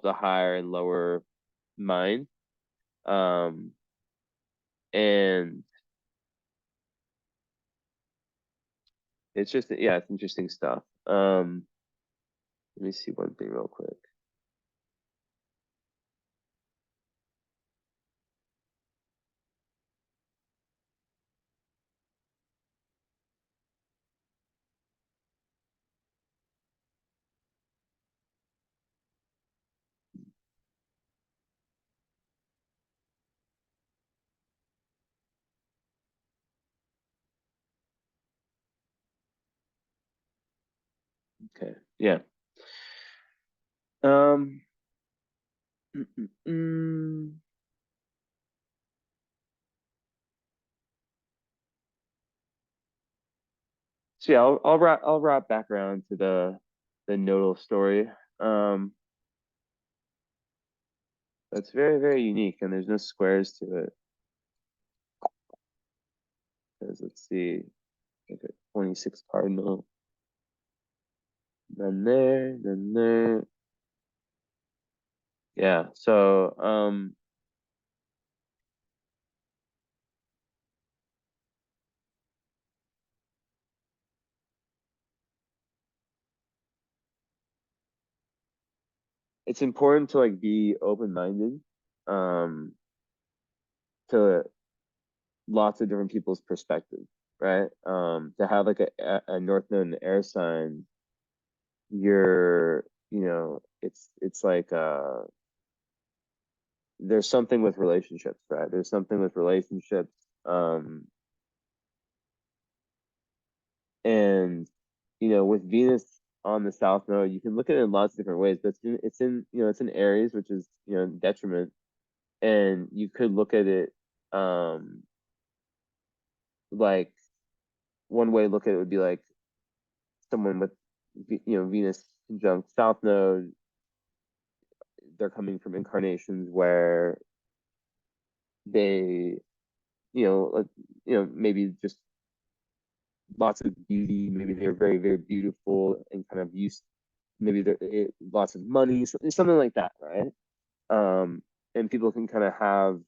[SPEAKER 1] the higher and lower mind. Um, and it's just yeah, it's interesting stuff. Let me see one thing real quick. Okay, yeah. Um, mm, mm, mm. So yeah, I'll wrap back around to the nodal story. Um, that's very very unique, and there's no squares to it. 'Cause let's see, like a 26 cardinal, then there. Yeah, so it's important to like be open-minded um to lots of different people's perspectives, right? To have like a North Node and air sign, it's like there's something with relationships, right? There's something with relationships, um, and with Venus on the South Node, you can look at it in lots of different ways. But it's in Aries, which is detriment, and you could look at it like one way to look at it would be like someone with Venus conjunct South Node. They're coming from incarnations where they maybe just lots of beauty. Maybe they're very very beautiful and kind of used. Maybe lots of money, something like that, right? And people can kind of have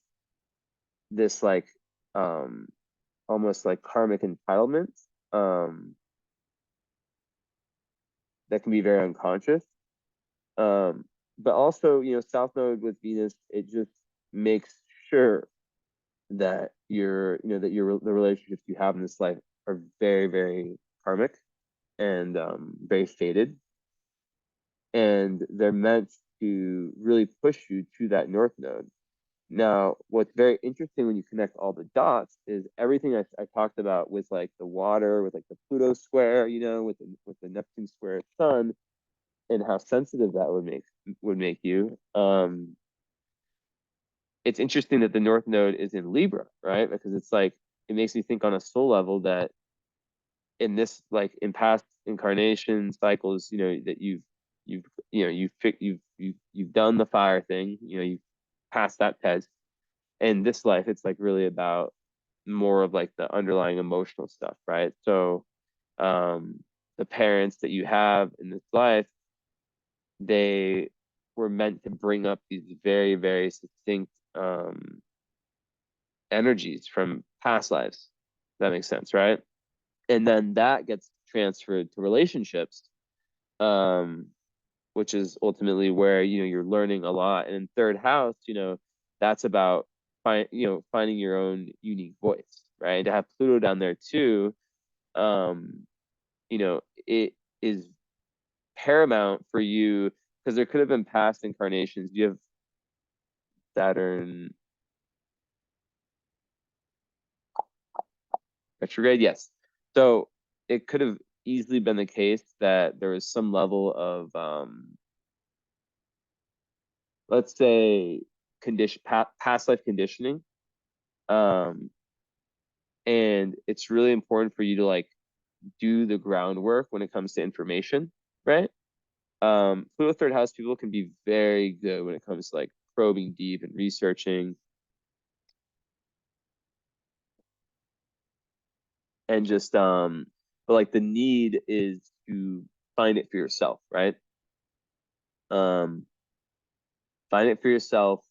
[SPEAKER 1] this like um almost like karmic entitlement um that can be very unconscious. Um, but also, South Node with Venus, it just makes sure that the relationships you have in this life are very, very karmic and very fated, and they're meant to really push you to that North Node. Now, what's very interesting when you connect all the dots is everything I talked about with like the water, with like the Pluto square, with the Neptune square Sun, and how sensitive that would make you. it's interesting that the North Node is in Libra, right? Because it's like it makes me think on a soul level that in this, like in past incarnation cycles, that you've you've done the fire thing, you've passed that test. In this life, it's like really about more of like the underlying emotional stuff, right? So the parents that you have in this life, they were meant to bring up these very, very succinct energies from past lives. That makes sense, right? And then that gets transferred to relationships, um, which is ultimately where you're learning a lot. And in third house, that's about finding your own unique voice, right? To have Pluto down there too, it is paramount for you because there could have been past incarnations. You have Saturn retrograde, yes. So it could have easily been the case that there was some level of let's say past life conditioning, um and it's really important for you to like do the groundwork when it comes to information, right? Pluto third house people can be very good when it comes to like probing deep and researching, and just but like the need is to find it for yourself, right? um find it for yourself,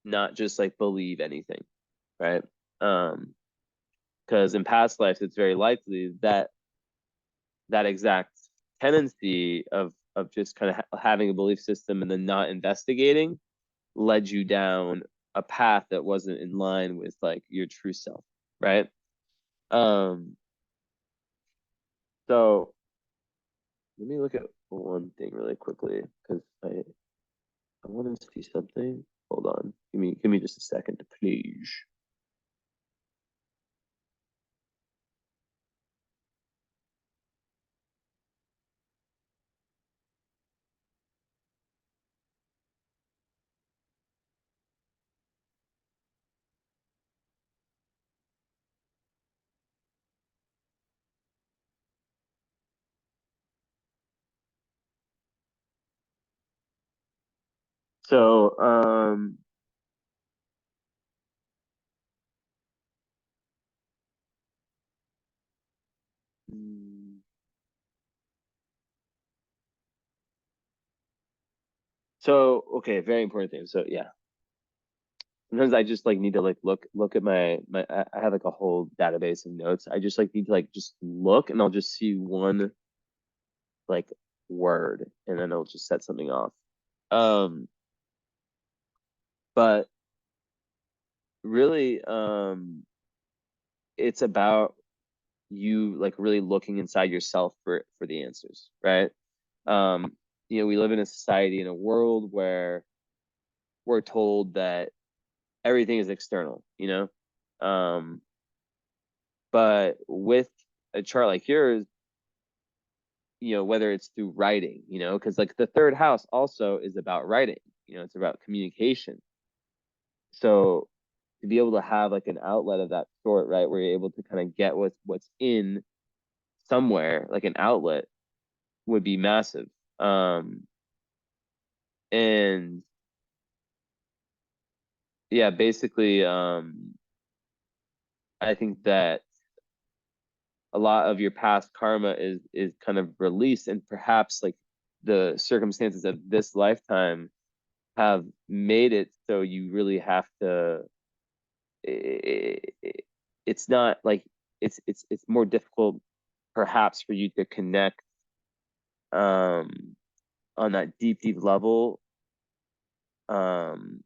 [SPEAKER 1] not just like believe anything, right? um because in past lives it's very likely that that exact tendency of just kind of having a belief system and then not investigating led you down a path that wasn't in line with like your true self, right? um so let me look at one thing really quickly because I want to see something. Hold on. Give me just a second, please. So, mm, so okay, very important thing. So yeah, sometimes I just like need to like look at my I have like a whole database of notes. I just like need to like just look and I'll just see one like word and then it'll just set something off. Um, but really, it's about you like really looking inside yourself for the answers, right? Um, we live in a society, in a world where we're told that everything is external, but with a chart like yours, whether it's through writing, because like the third house also is about writing, it's about communication. So to be able to have like an outlet of that sort, right, where you're able to kind of get what's in somewhere, like an outlet, would be massive. And yeah, basically, I think that a lot of your past karma is kind of released, and perhaps like the circumstances of this lifetime have made it so you really have to it's not like it's more difficult perhaps for you to connect um on that deep level um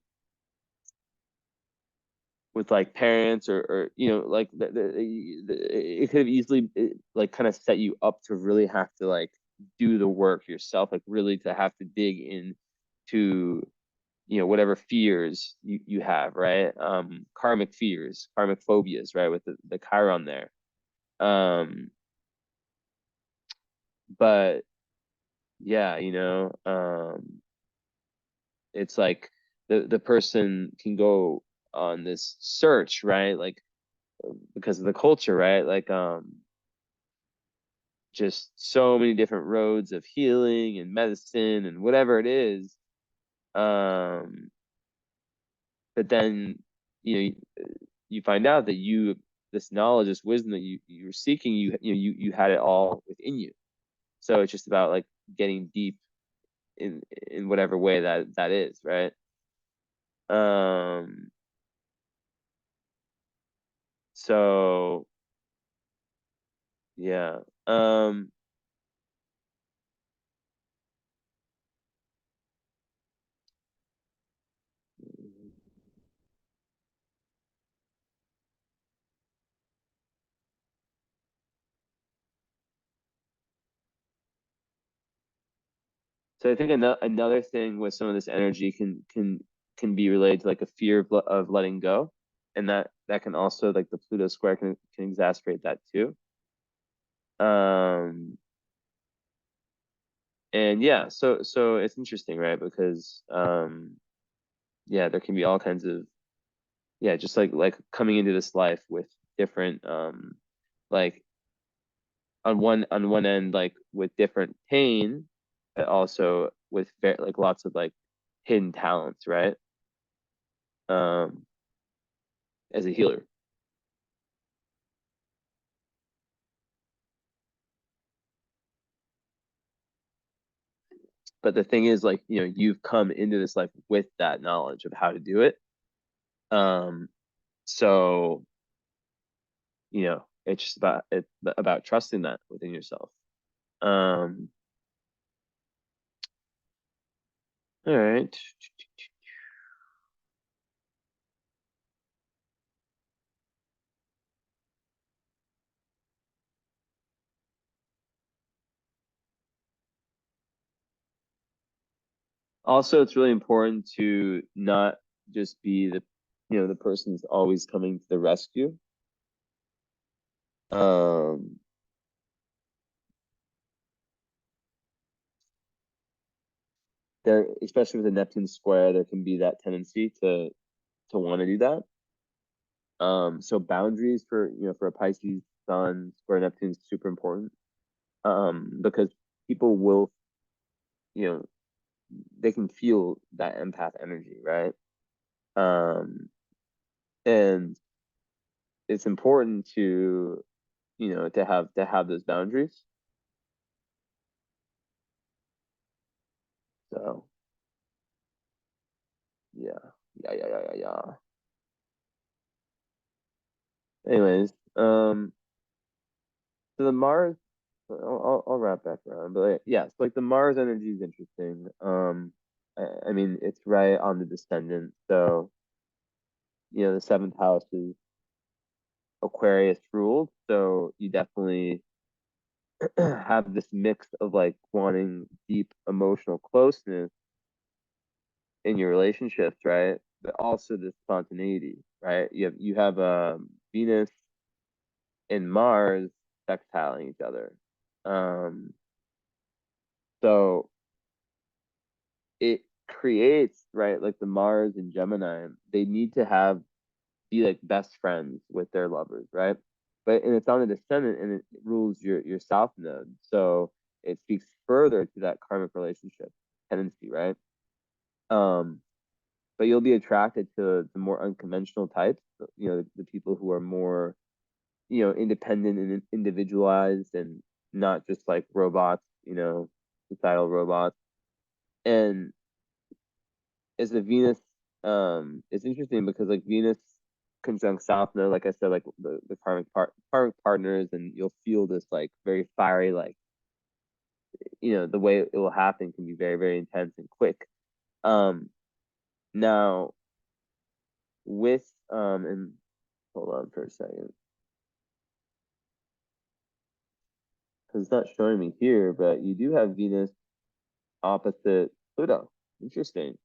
[SPEAKER 1] with like parents or like it could have easily like kind of set you up to really have to like do the work yourself, like really to have to dig in to whatever fears you have, right? Karmic fears, karmic phobias, right, with the chiron there. But yeah, it's like the person can go on this search, right? Like because of the culture, right? Like just so many different roads of healing and medicine and whatever it is. Um, but then you know you find out that this knowledge, this wisdom that you're seeking, you had it all within you. So it's just about like getting deep in whatever way that is, right? Um, so yeah. So I think another thing with some of this energy can be related to like a fear of letting go, and that can also like the Pluto square can exacerbate that too. Um, and yeah, so it's interesting, right? Because yeah, there can be all kinds of yeah, just like coming into this life with different like on one end like with different pain, but also with like lots of like hidden talents, right? Um, as a healer. But the thing is, like, you've come into this life with that knowledge of how to do it. Um, so it's just about trusting that within yourself. Um, all right. Also, it's really important to not just be the person who's always coming to the rescue. Um, there, especially with a Neptune square, there can be that tendency to want to do that. So boundaries for a Pisces Sun square Neptune is super important. Because people will, you know, they can feel that empath energy, right? Um, and it's important to have those boundaries. So yeah, yeah. Anyways, so the Mars, I'll wrap back around, but like, yeah, so like the Mars energy is interesting. I mean, it's right on the descendant, so the seventh house is Aquarius ruled, so you definitely have this mix of like wanting deep emotional closeness in your relationships, right? But also the spontaneity, right? You have Venus and Mars sextiling each other. Um, so it creates, right, like the Mars and Gemini, they need to be like best friends with their lovers, right? But and it's on the descendant and it rules your south node. So it speaks further to that karmic relationship tendency, right? Um, but you'll be attracted to the more unconventional types, the people who are more, independent and individualized and not just like robots, societal robots. And as a Venus, it's interesting because like Venus conjunct South Node, like I said, like the karmic partners, and you'll feel this like very fiery, like the way it will happen can be very, very intense and quick. Now with and hold on for a second because it's not showing me here, but you do have Venus opposite Pluto. Interesting.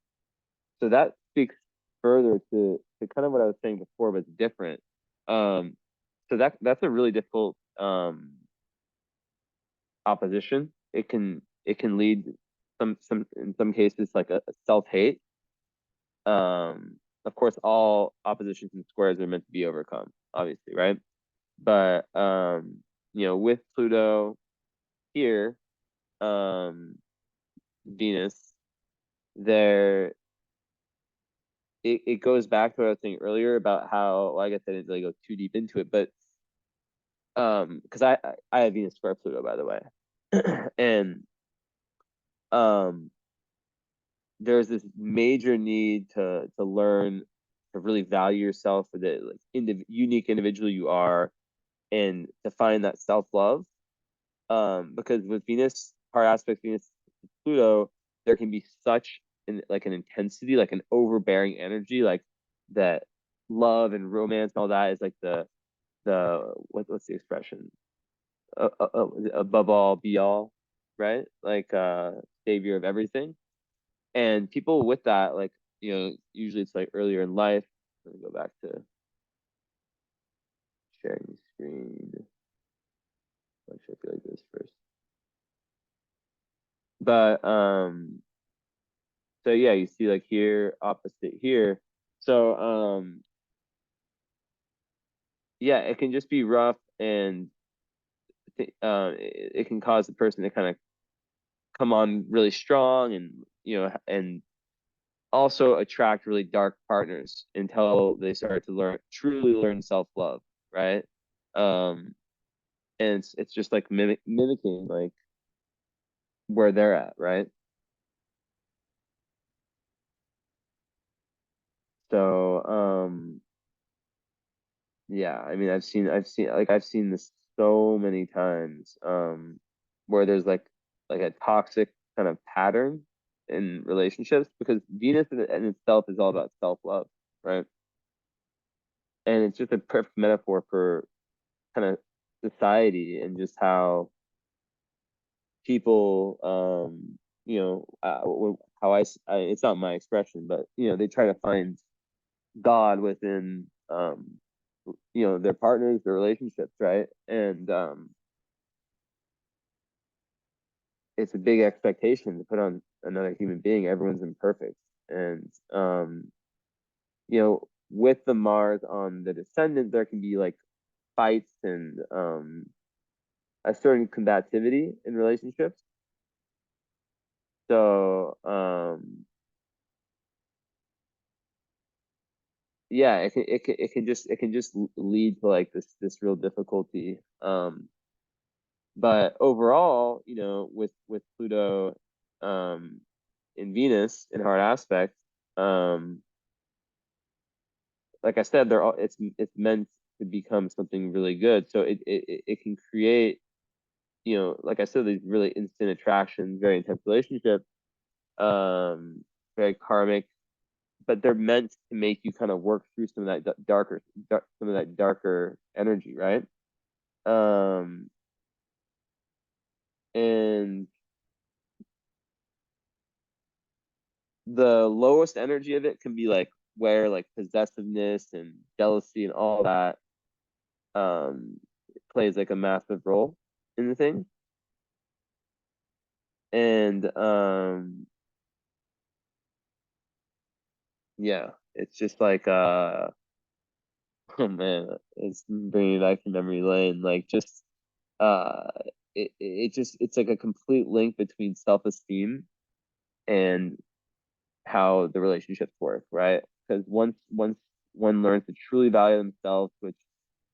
[SPEAKER 1] So that speaks further to kind of what I was saying before, but it's different. Um, so that's a really difficult opposition. It can lead some in some cases like a self hate. Of course, all oppositions and squares are meant to be overcome, obviously, right? But with Pluto here, Venus, there it goes back to what I was saying earlier about how, well, I guess I didn't really go too deep into it, but because I have Venus square Pluto, by the way. And um there's this major need to learn to really value yourself for the like unique individual you are, and to find that self-love. Because with Venus, hard aspect Venus Pluto, there can be such an intensity, like an overbearing energy, like that love and romance and all that is like what's the expression? Above all, be all, right? Like savior of everything. And people with that, like, usually it's like earlier in life. Let me go back to sharing screen. Actually, I feel like this first. But so yeah, you see like here, opposite here. So yeah, it can just be rough, and it can cause the person to kind of come on really strong, and and also attract really dark partners until they start to truly learn self-love, right? Um and it's just like mimicking like where they're at, right? So yeah, I mean, I've seen this so many times, where there's like a toxic kind of pattern in relationships, because Venus in itself is all about self-love, right? And it's just a perfect metaphor for kind of society, and just how people, how it's not my expression, but they try to find God within, their partners, their relationships, right? And it's a big expectation to put on another human being. Everyone's imperfect. And with the Mars on the descendant, there can be like fights and a certain combativity in relationships. So yeah, it can just lead to like this real difficulty. But overall, with Pluto in Venus in hard aspect, um, like I said, it's meant to become something really good. So it can create, like I said, these really instant attractions, very intense relationships, very karmic, but they're meant to make you kind of work through some of that some of that darker energy, right? Um, and the lowest energy of it can be like where like possessiveness and jealousy and all that um plays like a massive role in the thing. And yeah, it's just like oh man, it's bringing me back to memory lane. Like just uh it's like a complete link between self-esteem and how the relationships work, right? Because once one learns to truly value themselves, which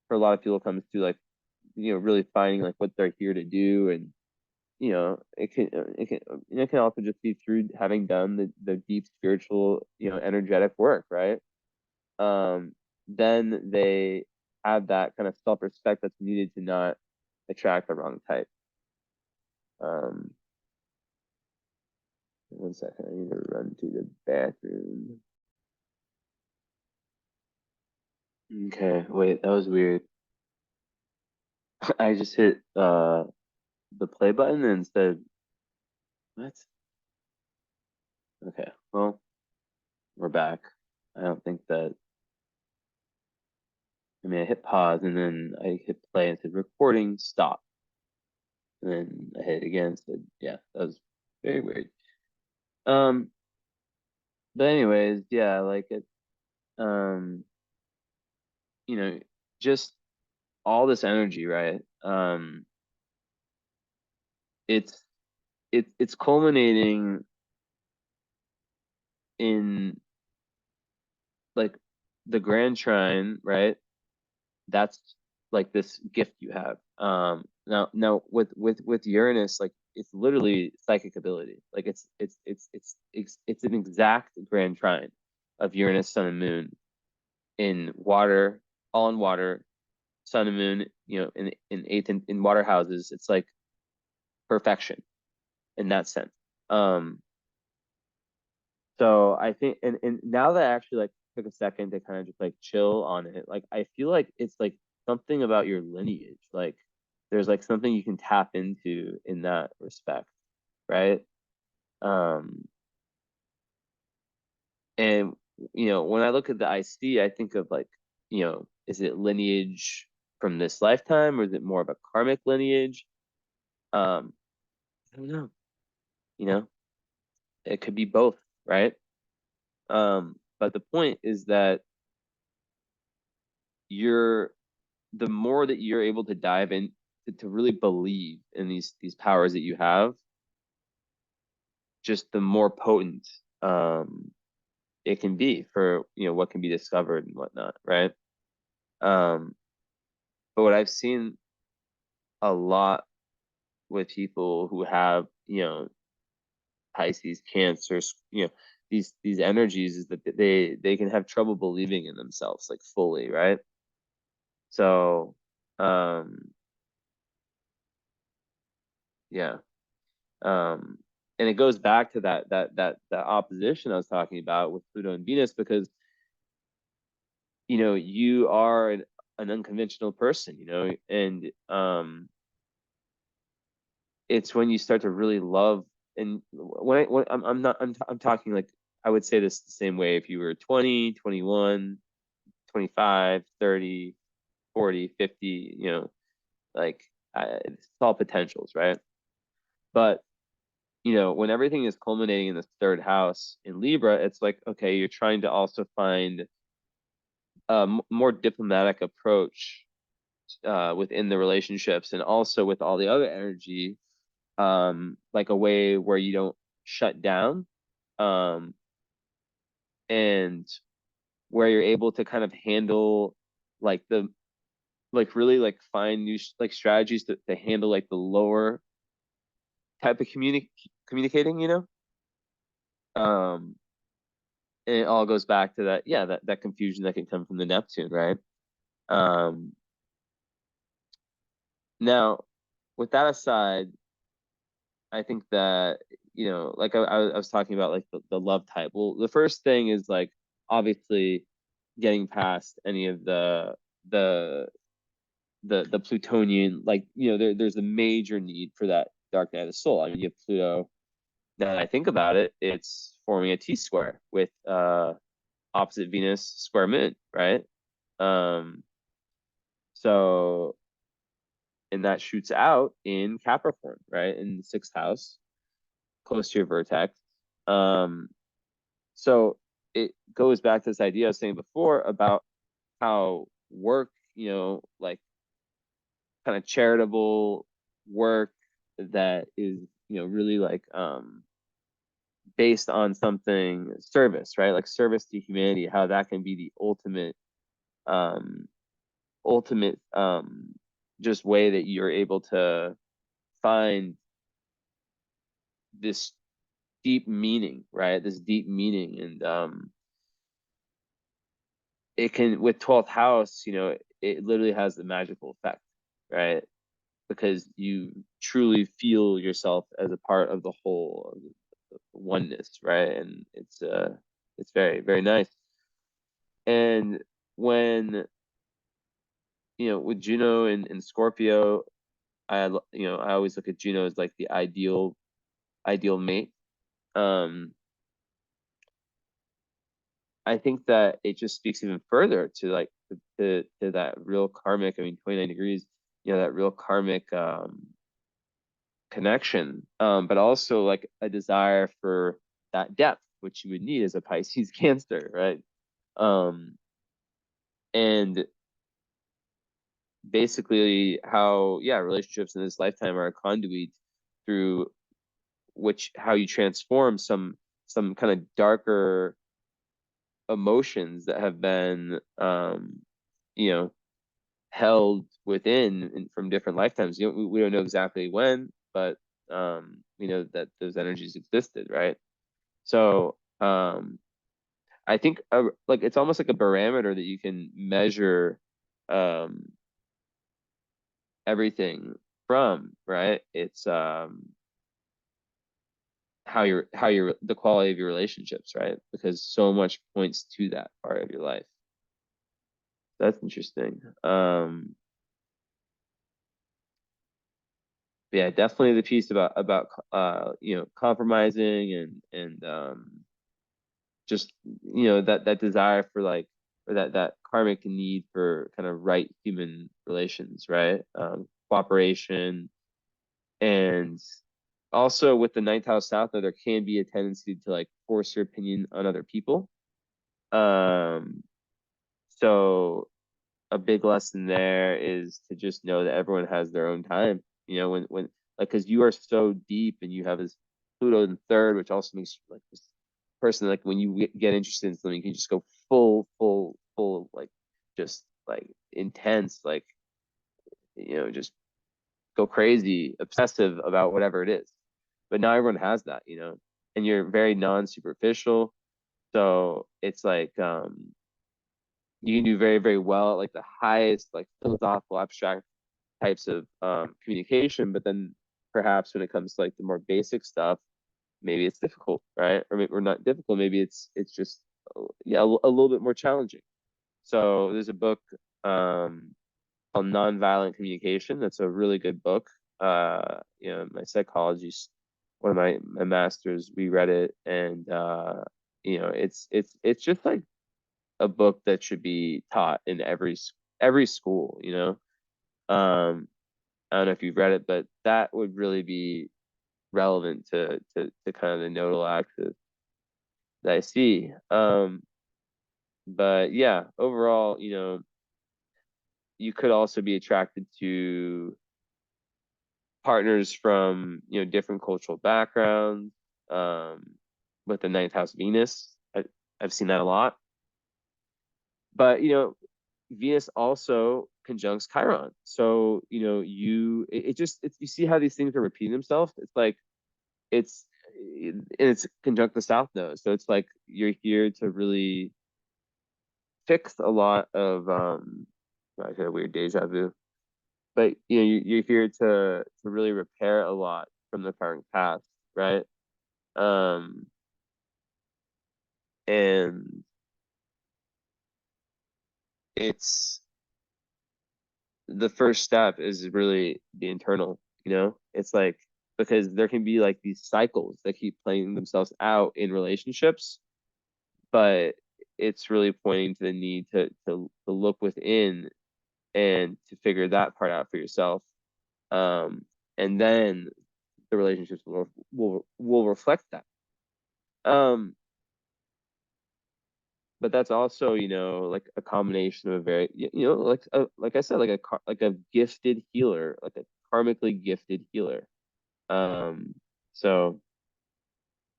[SPEAKER 1] for a lot of people comes to like, really finding like what they're here to do. And it can also just be through having done the deep spiritual, energetic work, right? um then they have that kind of self-respect that's needed to not attract the wrong type. um 1 second, I need to run to the bathroom. Okay, wait, that was weird. I just hit the play button and said, what? Okay, well, we're back. I don't think that, I mean, I hit pause and then I hit play and said recording stop. And then I hit it again and said, yeah, that was very weird. Um, But anyways, yeah, like it, um, you know, just all this energy, right? It's it's culminating in like the Grand Trine, right? That's like this gift you have. Now with Uranus, like it's literally psychic ability. Like it's an exact Grand Trine of Uranus, Sun, and Moon in water, all in water, Sun and Moon, in eighth in water houses. It's like perfection in that sense. Um, so I think, and now that I actually like took a second to kind of just like chill on it, like I feel like it's like something about your lineage. Like there's like something you can tap into in that respect, right? Um, and when I look at the IC, I think of like, is it lineage from this lifetime or is it more of a karmic lineage? Um, I don't know, you know, it could be both, right? But the point is that you're the more that you're able to dive in to really believe in these powers that you have, just the more potent it can be for what can be discovered and whatnot, right? Um, but what I've seen a lot with people who have Pisces, Cancers, these energies is that they can have trouble believing in themselves like fully, right? So um yeah. Um, and it goes back to that opposition I was talking about with Pluto and Venus because you are an unconventional person, and it's when you start to really love. And when I'm not I'm talking like I would say this the same way if you were 20, 21, 25, 30, 40, 50, like it's all potentials, right? But when everything is culminating in this third house in Libra, it's like, okay, you're trying to also find a more diplomatic approach within the relationships and also with all the other energy, like a way where you don't shut down, um, and where you're able to kind of handle like like really like find new like strategies to handle like the lower type of communicating, um, and it all goes back to that, yeah, that confusion that can come from the Neptune, right? Um, Now, with that aside, I think that, like I was talking about like the love type. Well, the first thing is like obviously getting past any of the the Plutonian, like, there's a major need for that dark night of the soul. I mean, you have Pluto. Now that I think about it, it's forming a T square with opposite Venus square moon, right? Um, so and that shoots out in Capricorn, right? In the sixth house, close to your vertex. Um, so it goes back to this idea I was saying before about how work, like kind of charitable work that is, really like based on something service, right? Like service to humanity, how that can be the um ultimate just way that you're able to find this deep meaning, right? This deep meaning. And it can, with 12th house, it literally has the magical effect, right? Because you truly feel yourself as a part of the whole, of the oneness, right? And it's very, very nice. And when, with Juno and Scorpio, I always look at Juno as like the ideal mate. Um, I think that it just speaks even further to like to that real karmic. I mean, 29 degrees, that real karmic connection, but also like a desire for that depth, which you would need as a Pisces Cancer, right? Um, and basically how, yeah, relationships in this lifetime are a conduit through which how you transform some kind of darker emotions that have been you know held within from different lifetimes. We don't know exactly when, but we know that those energies existed, right? So I think like it's almost like a barometer that you can measure um everything from, right? It's how your the quality of your relationships, right? Because so much points to that part of your life. That's interesting. Yeah, definitely the piece about compromising and just that desire for like, or that karmic need for kind of right human relations, right? Cooperation, and also with the ninth house south there can be a tendency to like force your opinion on other people. um so a big lesson there is to just know that everyone has their own time. When like, because you are so deep and you have this Pluto in third, which also makes you like this person, like when you get interested in something, you can just go full, like just like intense, like just go crazy, obsessive about whatever it is. But not everyone has that, and you're very non-superficial. So it's like you can do very, very well at like the highest, like philosophical, abstract types of communication, but then perhaps when it comes to like the more basic stuff, maybe it's difficult, right? Or not difficult. Maybe it's just yeah, a little bit more challenging. So there's a book called Nonviolent Communication. That's a really good book. My psychology, one of my masters, we read it, and it's just like a book that should be taught in every school. I don't know if you've read it, but that would really be relevant to kind of the nodal axis that I see. But yeah, overall, you could also be attracted to partners from different cultural backgrounds. Um, with the ninth house Venus, I've seen that a lot. But Venus also conjuncts Chiron, so you see how these things are repeating themselves. It's like it's and it's conjunct the south node, so it's like you're here to really fix a lot of I got a weird deja vu, but you're here to really repair a lot from the current past, right? um and it's the first step is really the internal. It's like, because there can be like these cycles that keep playing themselves out in relationships, but it's really pointing to the need to look within and to figure that part out for yourself. And then the relationships will reflect that. um but that's also like a combination of a very like I said, like a gifted healer, like a karmically gifted healer. um so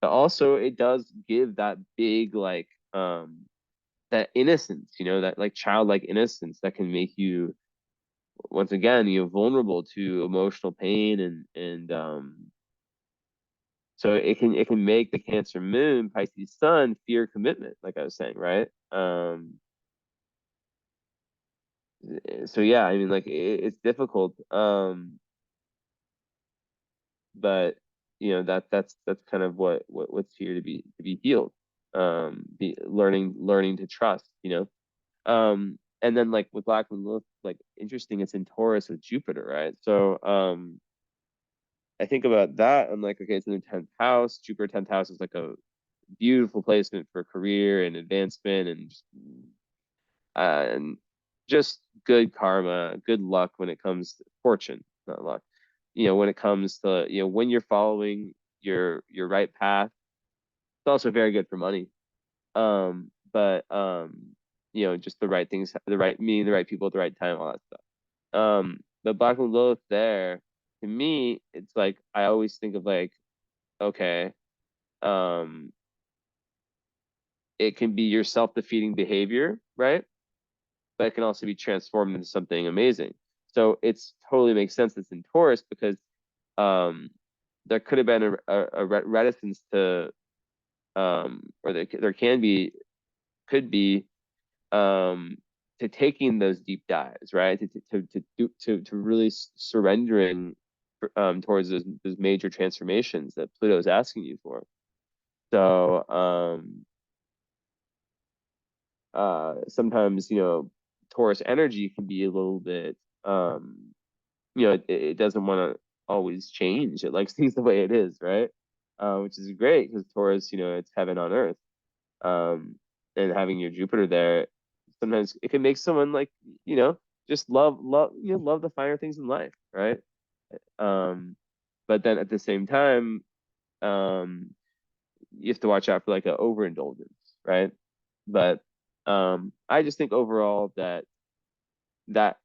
[SPEAKER 1] but also it does give that big like that innocence, that like childlike innocence that can make you, once again, vulnerable to emotional pain, and so it can make the Cancer moon, Pisces sun, fear commitment, like I was saying, right? So yeah, I mean, like it's difficult, but that's kind of what's here to be healed. Be learning to trust, and then like with Black Moon, like interesting, it's in Taurus with Jupiter, right? So I think about that. I'm like, okay, it's in the 10th house. Jupiter 10th house is like a beautiful placement for career and advancement, and just good karma, good luck when it comes to fortune, not luck. When it comes to when you're following your right path, It's also very good for money. But just the right things, the right meeting the right people at the right time, all that stuff. The Black Moon Lilith there, to me, it's like I always think of like, okay, um, it can be your self-defeating behavior, right? But it can also be transformed into something amazing. So it's totally makes sense it's in Taurus because um, there could have been a reticence to or there can be could be um, to taking those deep dives, right? To really surrendering towards those major transformations that Pluto is asking you for. So sometimes Taurus energy can be a little bit it doesn't want to always change. It likes things the way it is, right? Which is great because Taurus, it's heaven on earth. And having your Jupiter there, sometimes it can make someone like, just love the finer things in life, right? Um, but then at the same time, um, you have to watch out for like an overindulgence, right? But I just think overall that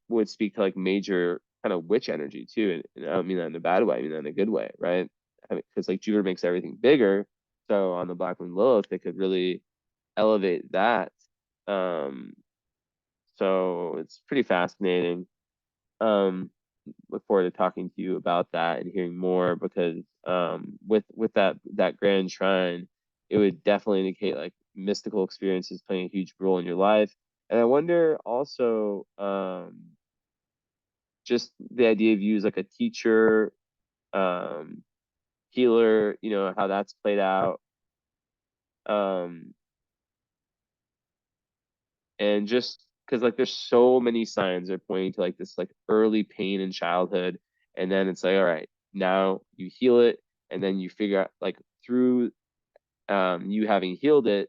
[SPEAKER 1] would speak to like major kind of witch energy too. And I don't mean that in a bad way, I mean that in a good way, right? Because like Jupiter makes everything bigger. So on the Black Moon Lilith, they could really elevate that. Um, so it's pretty fascinating. Look forward to talking to you about that and hearing more because with that grand shrine, it would definitely indicate like mystical experiences playing a huge role in your life. And I wonder also just the idea of you as like a teacher, um, healer, how that's played out. Um, and just because like there's so many signs that are pointing to like this like early pain in childhood, and then it's like, all right, now you heal it, and then you figure out like through you having healed it,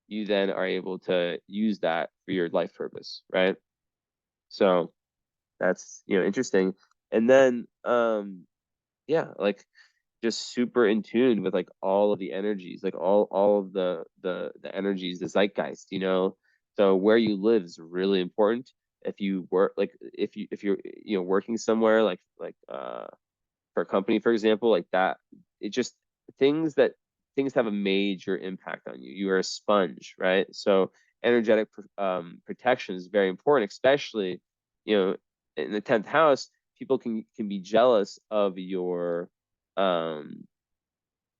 [SPEAKER 1] you then are able to use that for your life purpose, right? So that's interesting. And then yeah, like just super in tune with like all of the energies, like all of the energies, the zeitgeist, So where you live is really important. If you work like if you're working somewhere like for a company, for example, like that, it just things that things have a major impact on you. You are a sponge, right? So energetic protection is very important, especially you know in the 10th house. People can be jealous um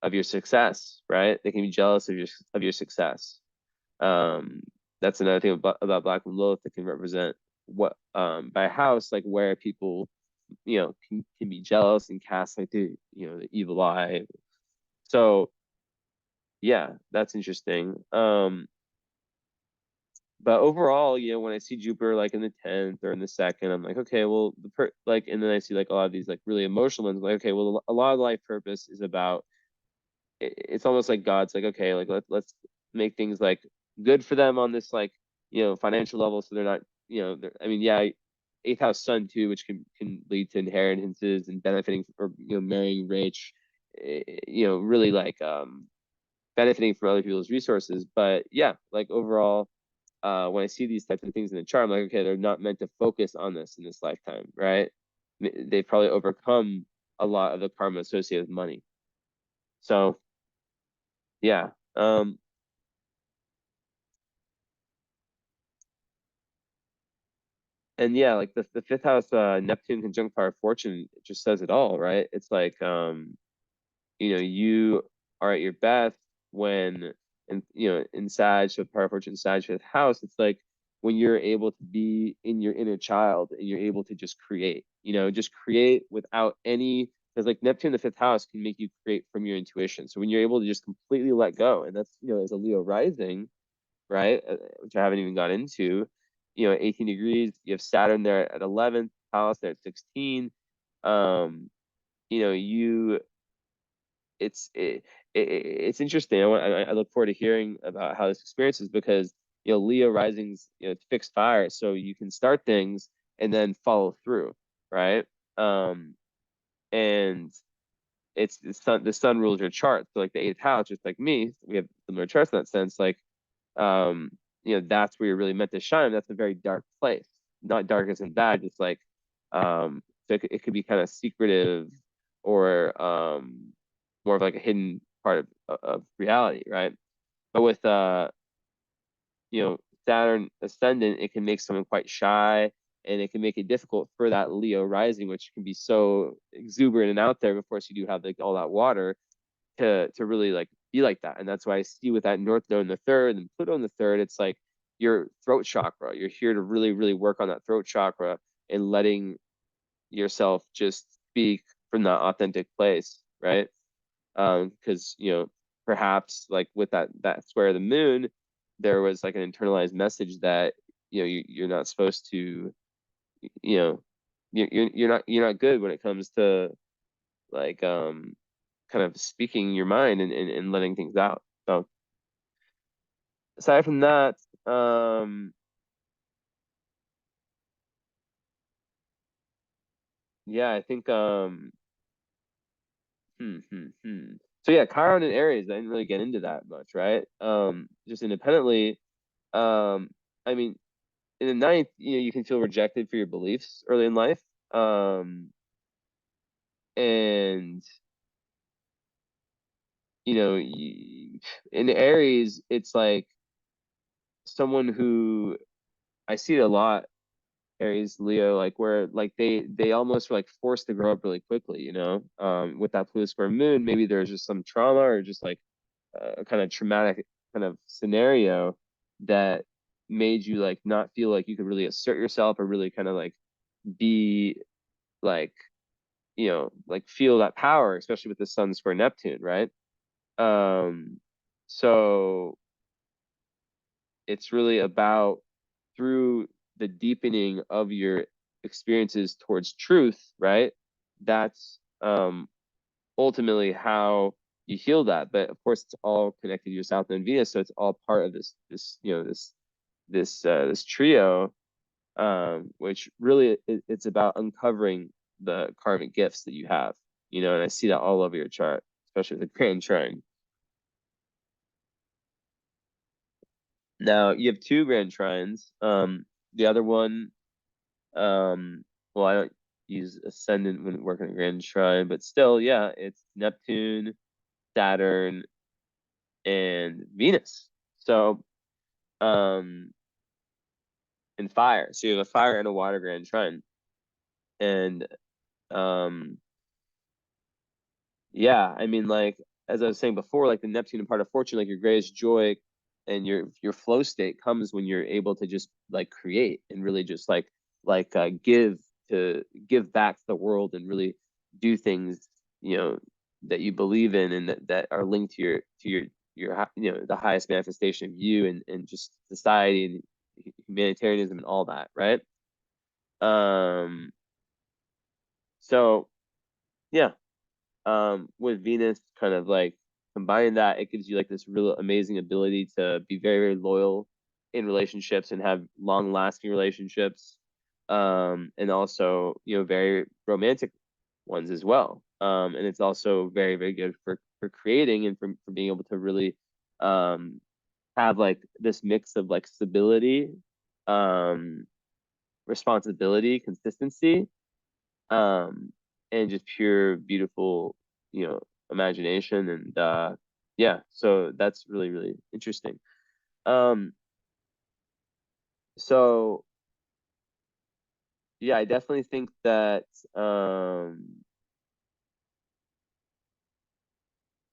[SPEAKER 1] of your success, right? They can be jealous of your success. Um, that's another thing about Black and Lilith that can represent what by house, like where people can be jealous and cast like the evil eye. So yeah, that's interesting. But overall, when I see Jupiter like in the 10th or in the second, I'm like, okay, well and then I see like a lot of these like really emotional ones. I'm like, okay, well a lot of life purpose is about it's almost like God's like, okay, like let's make things like good for them on this like financial level, so they're not I mean, yeah, eighth house sun too, which can lead to inheritances and benefiting or marrying rich, really like benefiting from other people's resources. But yeah, like overall, when I see these types of things in the chart, I'm like, okay, they're not meant to focus on this in this lifetime, right? They've probably overcome a lot of the karma associated with money. So yeah. And yeah, like the fifth house, Neptune conjunct power fortune, it just says it all, right? It's like you are at your best when in Sag, so power fortune Sag fifth house, it's like when you're able to be in your inner child and you're able to just create, just create without any because like Neptune the fifth house can make you create from your intuition. So when you're able to just completely let go, and that's as a Leo rising, right? Which I haven't even got into. 18 degrees. You have Saturn there at 11th, Pallas there at 16. Um, you it's interesting. I look forward to hearing about how this experience is because Leo rising's it's fixed fire, so you can start things and then follow through, right? And it's the sun rules your chart. So like the eighth house, just like me, we have similar charts in that sense. Like, um, that's where you're really meant to shine. That's a very dark place. Not dark isn't bad, just like, so it could be kind of secretive, or more of like a hidden part of reality, right? But with Saturn ascendant, it can make someone quite shy, and it can make it difficult for that Leo rising, which can be so exuberant and out there. Of course, you do have like all that water to really like be like that. And that's why I see with that North Node in the third and Pluto in the third, it's like your throat chakra. You're here to really, really work on that throat chakra and letting yourself just speak from that authentic place, right? Because perhaps like with that square of the moon, there was like an internalized message that you're not supposed to, you know you're not good when it comes to like kind of speaking your mind and letting things out. So aside from that, yeah, I think so yeah, Chiron and Aries, I didn't really get into that much, right? Just independently. I mean, in the ninth, you can feel rejected for your beliefs early in life. And in Aries, it's like someone who I see it a lot, Aries, Leo, like where like they almost were like forced to grow up really quickly, with that Pluto square moon. Maybe there's just some trauma or just like a kind of traumatic kind of scenario that made you like not feel like you could really assert yourself or really kind of like be like like feel that power, especially with the sun square Neptune, right? So it's really about, through the deepening of your experiences towards truth, right? That's ultimately how you heal that. But of course, it's all connected to your South Node Venus, so it's all part of this trio, which really it's about uncovering the karmic gifts that you have, and I see that all over your chart, especially with the Grand Trine. Now you have two Grand Trines. The other one, well, I don't use ascendant when working a Grand Trine, but still, yeah, it's Neptune, Saturn, and Venus. So, and fire. So you have a fire and a water Grand Trine, and um, yeah, I mean, like as I was saying before, like the Neptune part of fortune, like your greatest joy and your flow state comes when you're able to just like create and really just give back to the world and really do things that you believe in and that are linked to your the highest manifestation of you and just society and humanitarianism and all that, right? Um, so yeah, with Venus kind of like combining that, it gives you like this real amazing ability to be very, very loyal in relationships and have long lasting relationships. And also, very romantic ones as well. And it's also very, very good for creating and for being able to really have like this mix of like stability, um, responsibility, consistency, um, and just pure beautiful, you know, imagination. And yeah, so that's really, really interesting. Um, so yeah, I definitely think that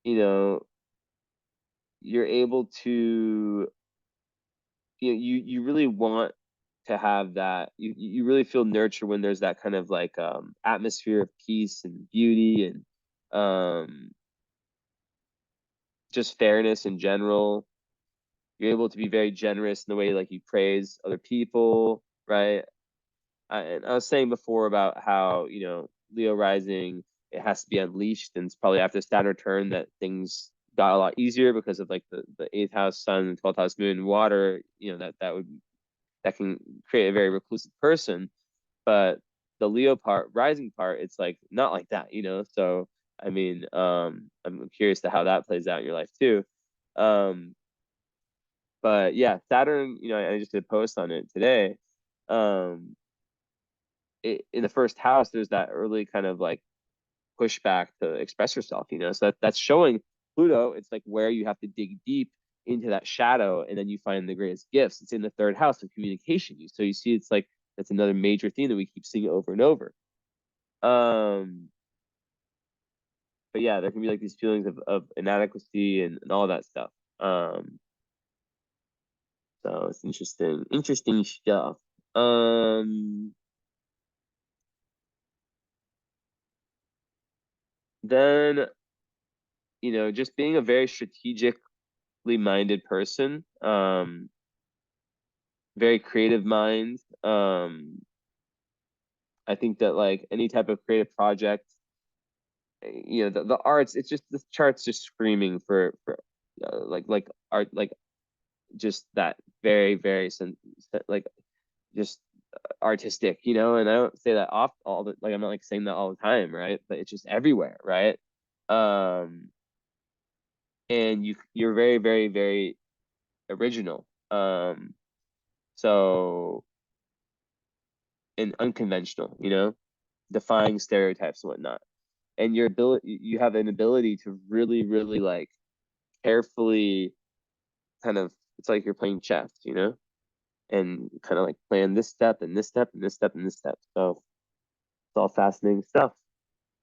[SPEAKER 1] you know, you're able to you really want to have that. You really feel nurtured when there's that kind of like atmosphere of peace and beauty and um just fairness in general. You're able to be very generous in the way like you praise other people, right? And I was saying before about how Leo rising, it has to be unleashed, and it's probably after Saturn return that things got a lot easier because of like the eighth house sun, 12th house moon, water. That can create a very reclusive person. But the Leo part, rising part, it's like not like that. So I mean, I'm curious to how that plays out in your life too. Um, but yeah, Saturn, I just did a post on it today. In the first house, there's that early kind of like pushback to express yourself, so that's showing Pluto. It's like where you have to dig deep into that shadow, and then you find the greatest gifts. It's in the third house of communication. So you see, it's like that's another major theme that we keep seeing over and over. But yeah, there can be like these feelings of inadequacy and all that stuff. So it's interesting stuff. Then, just being a very strategically minded person, very creative mind. I think that like any type of creative project, the arts, it's just the chart's just screaming for like art, like just that very very like just artistic, and I don't say that off all the like I'm not like saying that all the time, right? But it's just everywhere, right? Um, and you're very very very original. So and unconventional, defying stereotypes and whatnot. And you have an ability to really really like carefully kind of, it's like you're playing chess, and kind of like plan this step and this step and this step and this step. So it's all fascinating stuff.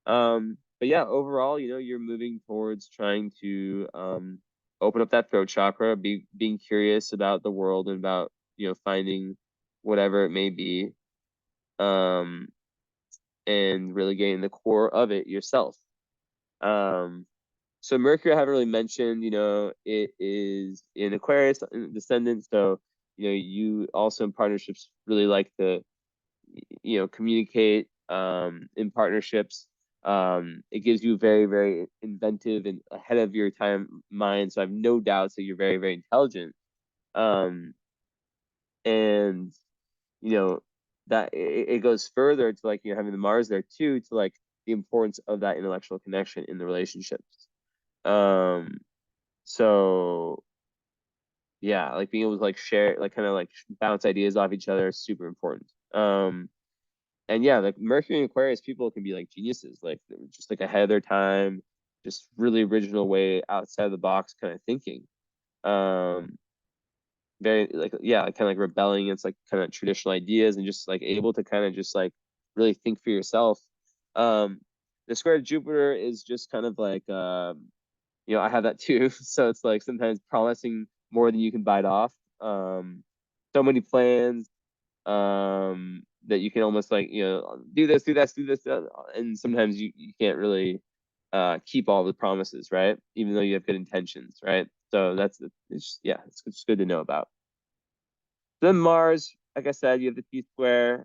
[SPEAKER 1] But yeah, overall, you're moving towards trying to open up that throat chakra, being curious about the world and about, finding whatever it may be, um, and really getting the core of it yourself. Um, so Mercury, I haven't really mentioned, it is in Aquarius descendant. So, you also in partnerships really like to, communicate in partnerships. It gives you very, very inventive and ahead of your time mind. So I have no doubts that you're very, very intelligent. Um, and you know that it goes further to like having the Mars there too, to like the importance of that intellectual connection in the relationships. Um, so yeah, like being able to like share, like kind of like bounce ideas off each other is super important. And yeah, like Mercury and Aquarius people can be like geniuses, like they're just like ahead of their time, just really original way outside the box kind of thinking. Um, very like yeah, kind of like rebelling against like kind of traditional ideas and just like able to kind of just like really think for yourself. Um, the square of Jupiter is just kind of like I have that too. So it's like sometimes promising more than you can bite off. So many plans, that you can almost like do this, do this, do this, and sometimes you can't really keep all the promises, right? Even though you have good intentions, right? So it's good to know about. Then Mars, like I said, you have the T-square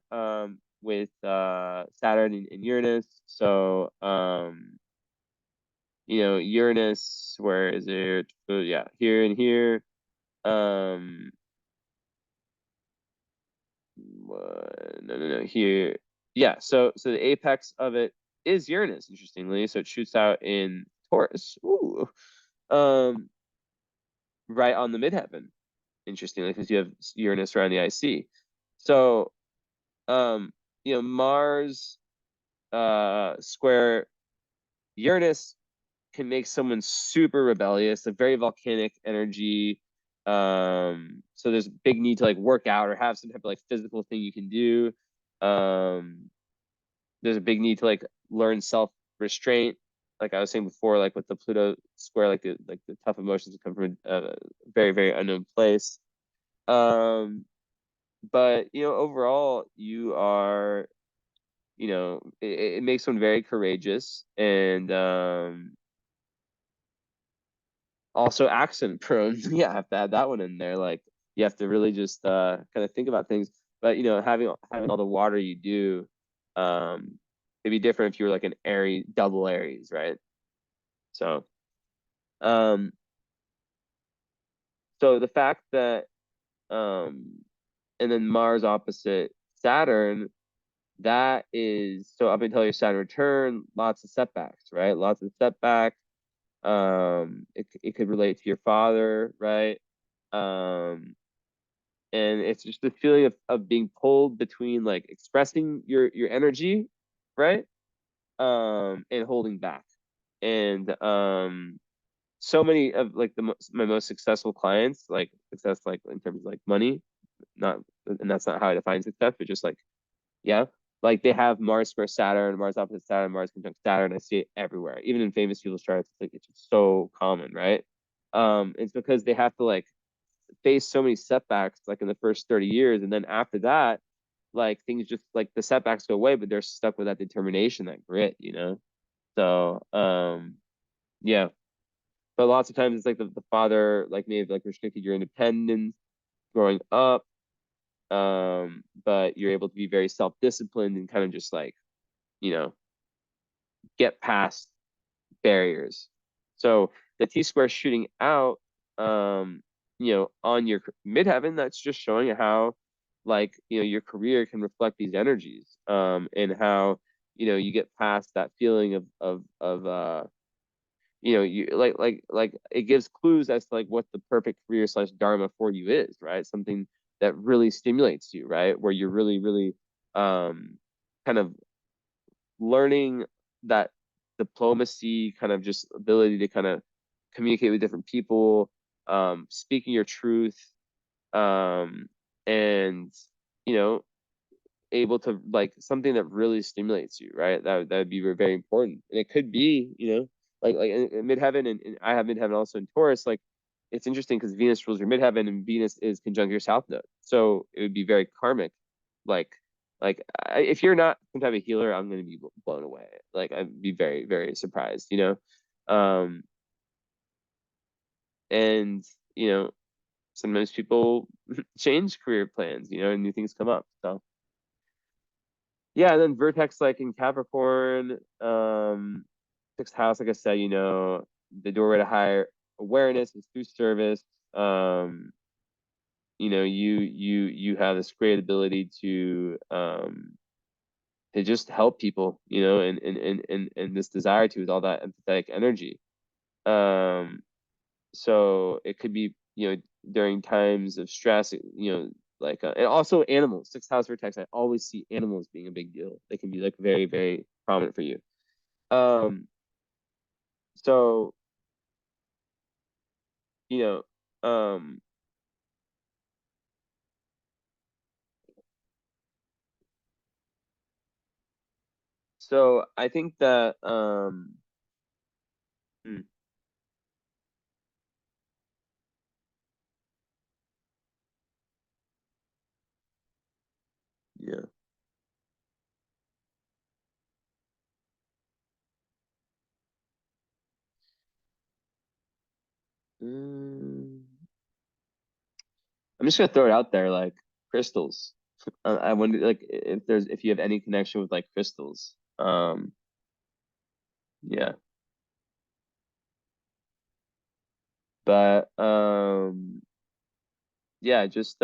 [SPEAKER 1] with Saturn and Uranus. So Uranus, where is it? So, yeah, here and here. Um, no, here. Yeah, so the apex of it is Uranus, interestingly. So it shoots out in Taurus. Ooh. Um, right on the midheaven, interestingly, because you have Uranus around the IC. So Mars square Uranus can make someone super rebellious, a very volcanic energy. So there's a big need to like work out or have some type of like physical thing you can do. Um, there's a big need to like learn self restraint. Like I was saying before, like with the Pluto square, like the tough emotions come from a very very unknown place. Um, but overall, you are it makes one very courageous and also accent prone. Yeah, I have to add that one in there. Like you have to really just kind of think about things. But having all the water you do, it'd be different if you were like an Aries, double Aries, right? So um so the fact that and then Mars opposite Saturn, that is so up until your Saturn return, lots of setbacks, right? Lots of setbacks. It could relate to your father, right? Um, and it's just the feeling of being pulled between like expressing your energy, right? And holding back. And so many of like my most successful clients, like success like in terms of like money, not and that's not how I define success, but just like yeah, like they have Mars square Saturn, Mars opposite Saturn, Mars conjunct Saturn. I see it everywhere, even in famous people's charts. It's like it's just so common, right? It's because they have to like face so many setbacks like in the first 30 years, and then after that, like things just like the setbacks go away, but they're stuck with that determination, that grit, you know. So yeah, but lots of times it's like the father like may have like restricted your independence growing up, but you're able to be very self-disciplined and kind of just like you know get past barriers. So the T square shooting out, on your midheaven, that's just showing how, like, your career can reflect these energies, and how, you get past that feeling of you like it gives clues as to like what the perfect career slash dharma for you is, right? Something that really stimulates you, right? Where you're really, really, kind of learning that diplomacy, kind of just ability to kind of communicate with different people, speaking your truth, um, and you know, able to like something that really stimulates you, right? That would be very important, and it could be, like in midheaven, and I have midheaven also in Taurus. Like, it's interesting because Venus rules your midheaven, and Venus is conjunct your south node, so it would be very karmic, like. Like if you're not some type of healer, I'm gonna be blown away. Like I'd be very, very surprised, and you know, sometimes people change career plans, and new things come up. So yeah, and then Vertex like in Capricorn, sixth house, like I said, the doorway to higher awareness is through service. You have this great ability to just help people, and this desire to with all that empathetic energy. Um, so it could be, during times of stress, like and also animals, sixth house vertex. I always see animals being a big deal. They can be like very, very prominent for you. Um, so you know, so I think that hmm, yeah. Mm, I'm just gonna throw it out there, like crystals. I wonder, like, if you have any connection with like crystals. Yeah, but yeah, just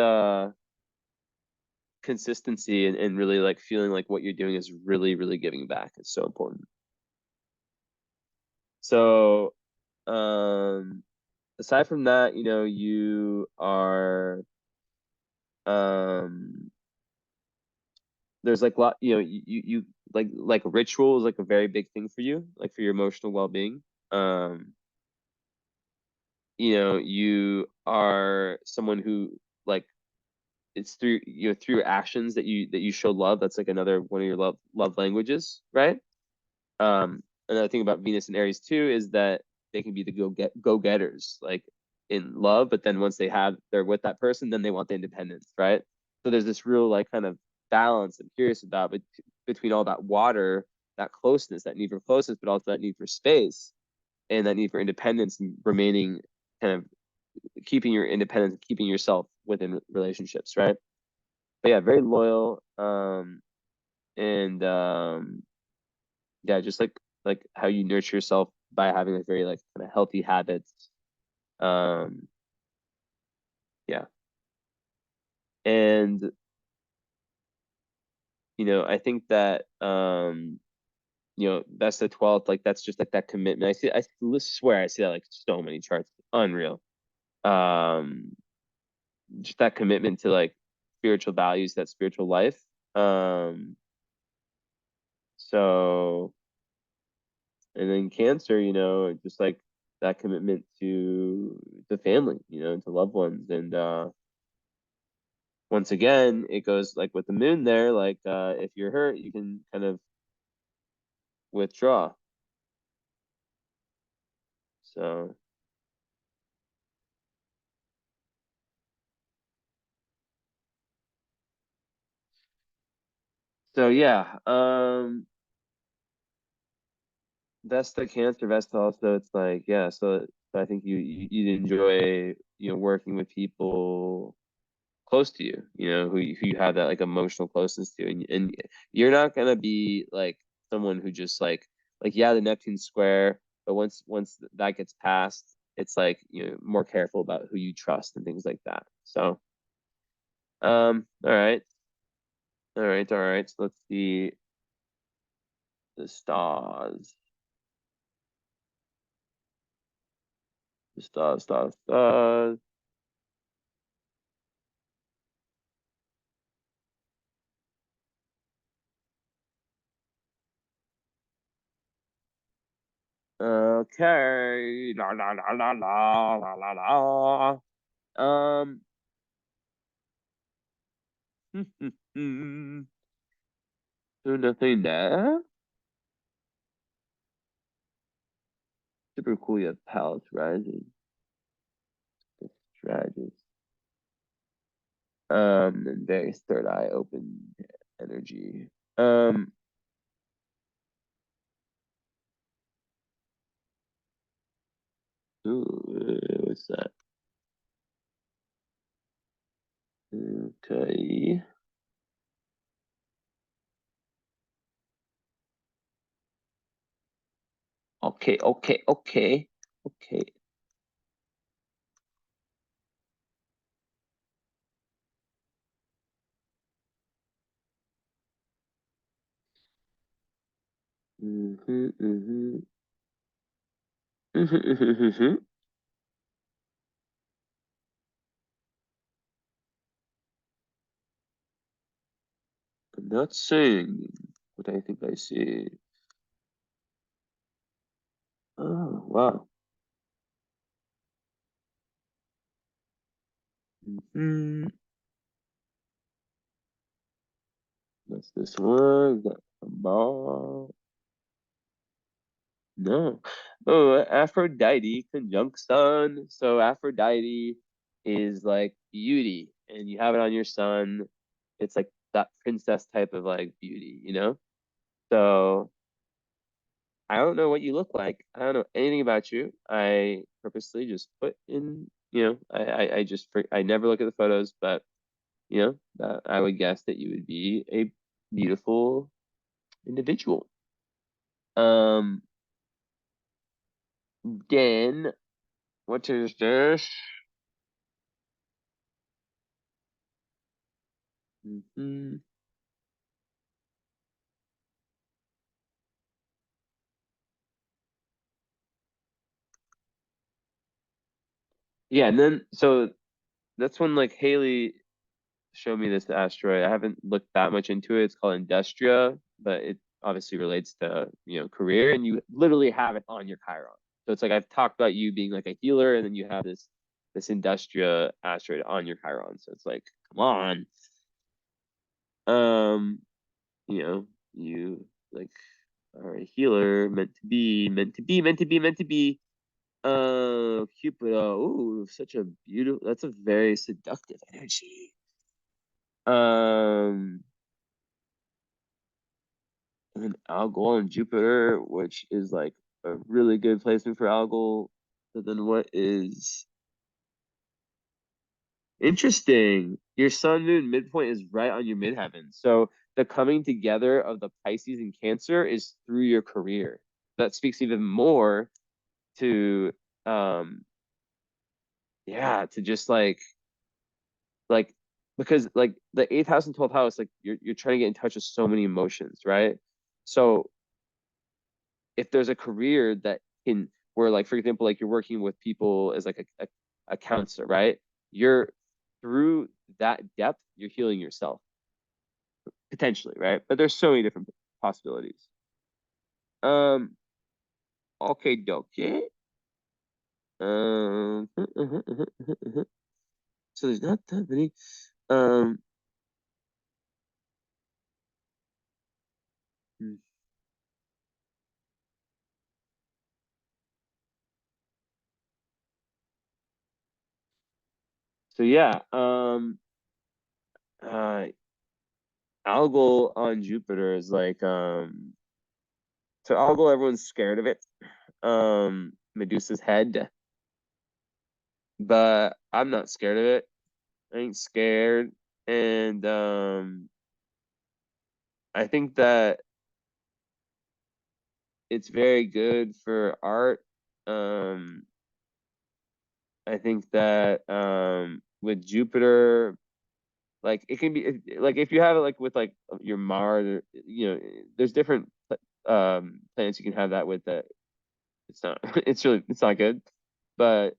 [SPEAKER 1] consistency and really like feeling like what you're doing is really, really giving back. It's so important. So, aside from that, you are um there's like lot, you like ritual is like a very big thing for you, like for your emotional well-being. Um, you are someone who like it's through through your actions that you show love. That's like another one of your love languages, right? Another thing about Venus and Aries too is that they can be the go-getters, like in love, but then once they're with that person, then they want the independence, right? So there's this real like kind of balance I'm curious about, but between all that water, that closeness, that need for closeness, but also that need for space and that need for independence and remaining kind of keeping your independence, keeping yourself within relationships, right? But yeah, very loyal. And yeah, just like how you nurture yourself by having like very like kind of healthy habits. Um, yeah, and I think that that's the 12th, like that's just like that commitment. I swear I see that like so many charts. Unreal. Um, just that commitment to like spiritual values, that spiritual life. Um, so and then Cancer, just like that commitment to the family, to loved ones. And once again, it goes like with the moon there, like if you're hurt, you can kind of withdraw. So yeah, that's the Cancer vest also. It's like, yeah, so I think you'd enjoy, working with people close to you, who you have that like emotional closeness to, and you're not gonna be like someone who just like yeah, the Neptune square, but once that gets passed, it's like more careful about who you trust and things like that. So all right, all right, all right. So let's see the stars, the stars, stars, stars. Okay, la la la la la la la la. Um, so nothing there. Super cool. You have Palace Rising, Strategist, and various third eye open energy. Ooh, what's that? Okay. Okay, okay, okay, okay. Mm-hmm, mm-hmm. Mm-hmm, mm-hmm. I'm not saying what I think I see. Oh, wow. Mm-hmm. That's this one. Got a ball. No. Oh, Aphrodite conjunct Sun. So Aphrodite is like beauty, and you have it on your sun. It's like that princess type of like beauty. So I don't know what you look like. I don't know anything about you. I purposely just put in, I never look at the photos, but I would guess that you would be a beautiful individual. Um, then what is this? Hmm. Yeah, and then so that's when like Haley showed me this asteroid. I haven't looked that much into it. It's called Industria, but it obviously relates to, career, and you literally have it on your Chiron. So it's like I've talked about you being like a healer, and then you have this Industria asteroid on your Chiron. So it's like, come on. Um, you like are a healer, meant to be, meant to be, meant to be, meant to be. Cupid. Oh, such a beautiful. That's a very seductive energy. Um, and Algol and Jupiter, which is like a really good placement for Algol. But then what is interesting? Your Sun Moon midpoint is right on your midheaven. So the coming together of the Pisces and Cancer is through your career. That speaks even more to yeah, to just like because like the eighth house and 12th house, like you're trying to get in touch with so many emotions, right? So if there's a career that can where like for example, like you're working with people as like a counselor, right? You're through that depth, you're healing yourself potentially, right? But there's so many different possibilities. Um, okay, dokie. Um, so there's not that many. Um, hmm. So yeah, uh, algal on Jupiter is like, so algal, everyone's scared of it. Medusa's head, but I'm not scared of it. I ain't scared, and I think that it's very good for art. Um, I think that with Jupiter, like it can be like if you have it like with like your Mars, or, there's different planets you can have that with that. It's not it's not good, but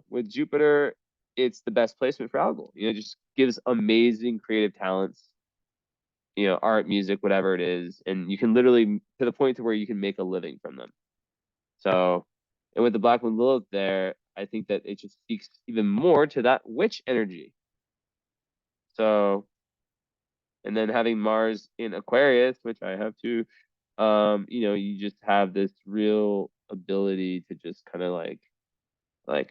[SPEAKER 1] with Jupiter, it's the best placement for algal. Just gives amazing creative talents. Art, music, whatever it is, and you can literally to the point to where you can make a living from them. So, and with the Black Moon Lilith there, I think that it just speaks even more to that witch energy. So, and then having Mars in Aquarius, which I have too, you just have this real ability to just kind of like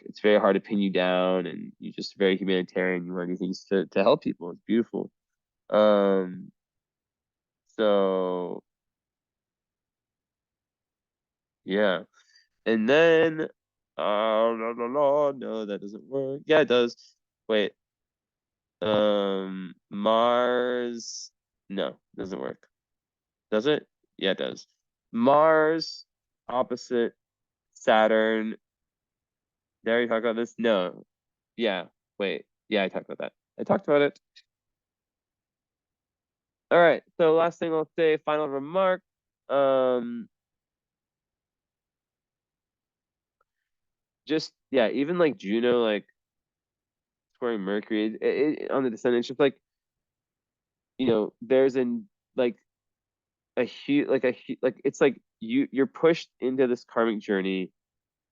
[SPEAKER 1] it's very hard to pin you down, and you're just very humanitarian. You want to do things to help people. It's beautiful. Um, so yeah. And then no, no, no, no, that doesn't work. Yeah, it does. Wait. Mars. No, doesn't work. Does it? Yeah, it does. Mars opposite Saturn. Did I already talk about this? No. Yeah. Wait. Yeah, I talked about that. I talked about it. All right. So last thing I'll say, final remark. Um, just yeah, even like Juno, like squaring Mercury on the descendant, it's just like there's an like a huge like it's like you're pushed into this karmic journey.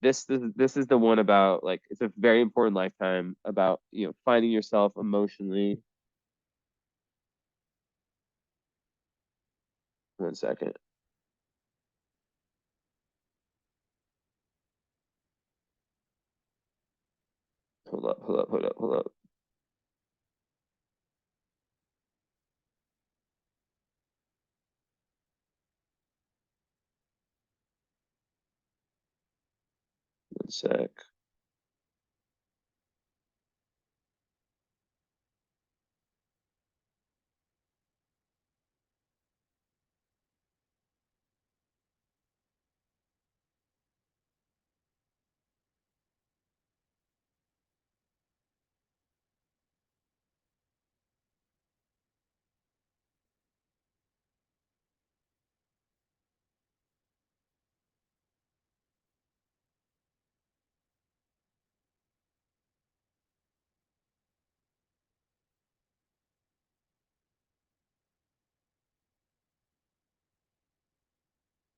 [SPEAKER 1] This is the one about like it's a very important lifetime about finding yourself emotionally. One second. Hold up, hold up, hold up, hold up. One sec.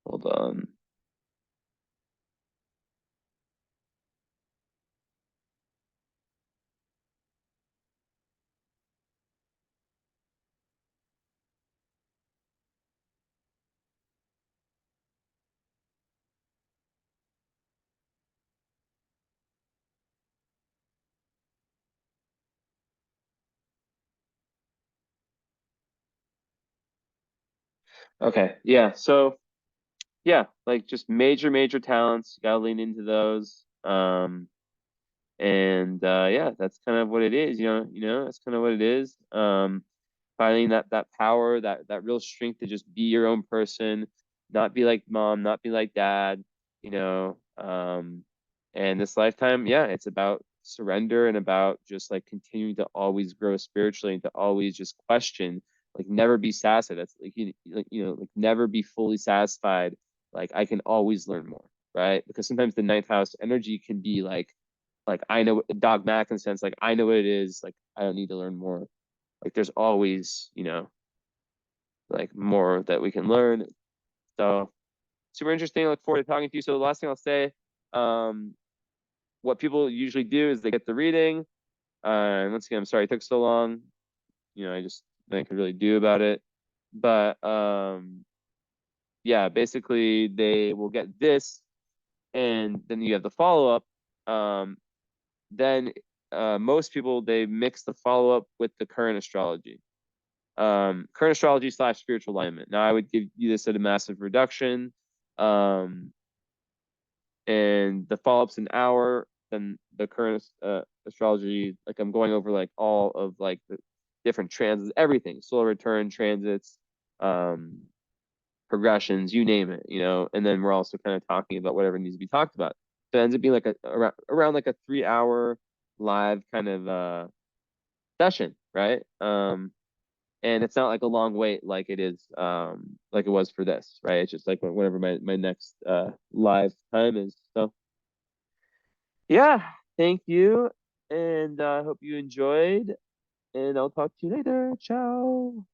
[SPEAKER 1] Hold on. Okay, yeah. So yeah, like just major talents. You gotta lean into those. And yeah, that's kind of what it is. That's kind of what it is. Finding that power, that real strength to just be your own person, not be like mom, not be like dad. And this lifetime, yeah, it's about surrender and about just like continuing to always grow spiritually and to always just question, like never be satisfied. That's like like never be fully satisfied. Like I can always learn more, right? Because sometimes the ninth house energy can be like I know dogmatic in the sense like I know what it is, like I don't need to learn more. Like there's always, like more that we can learn. So super interesting. I look forward to talking to you. So the last thing I'll say, um, what people usually do is they get the reading. And once again, I'm sorry it took so long. I just nothing I could really do about it. But yeah, basically they will get this, and then you have the follow up. Then most people they mix the follow up with the current astrology. Current astrology / spiritual alignment. Now I would give you this at a massive reduction. Um, and the follow-up's an hour, then the current astrology, like I'm going over like all of like the different transits, everything, solar return transits, um, progressions, you name it, and then we're also kind of talking about whatever needs to be talked about. So it ends up being like around like a 3 hour live kind of session, right? And it's not like a long wait like it is like it was for this, right? It's just like whenever my next live time is. So yeah, thank you, and I hope you enjoyed, and I'll talk to you later. Ciao.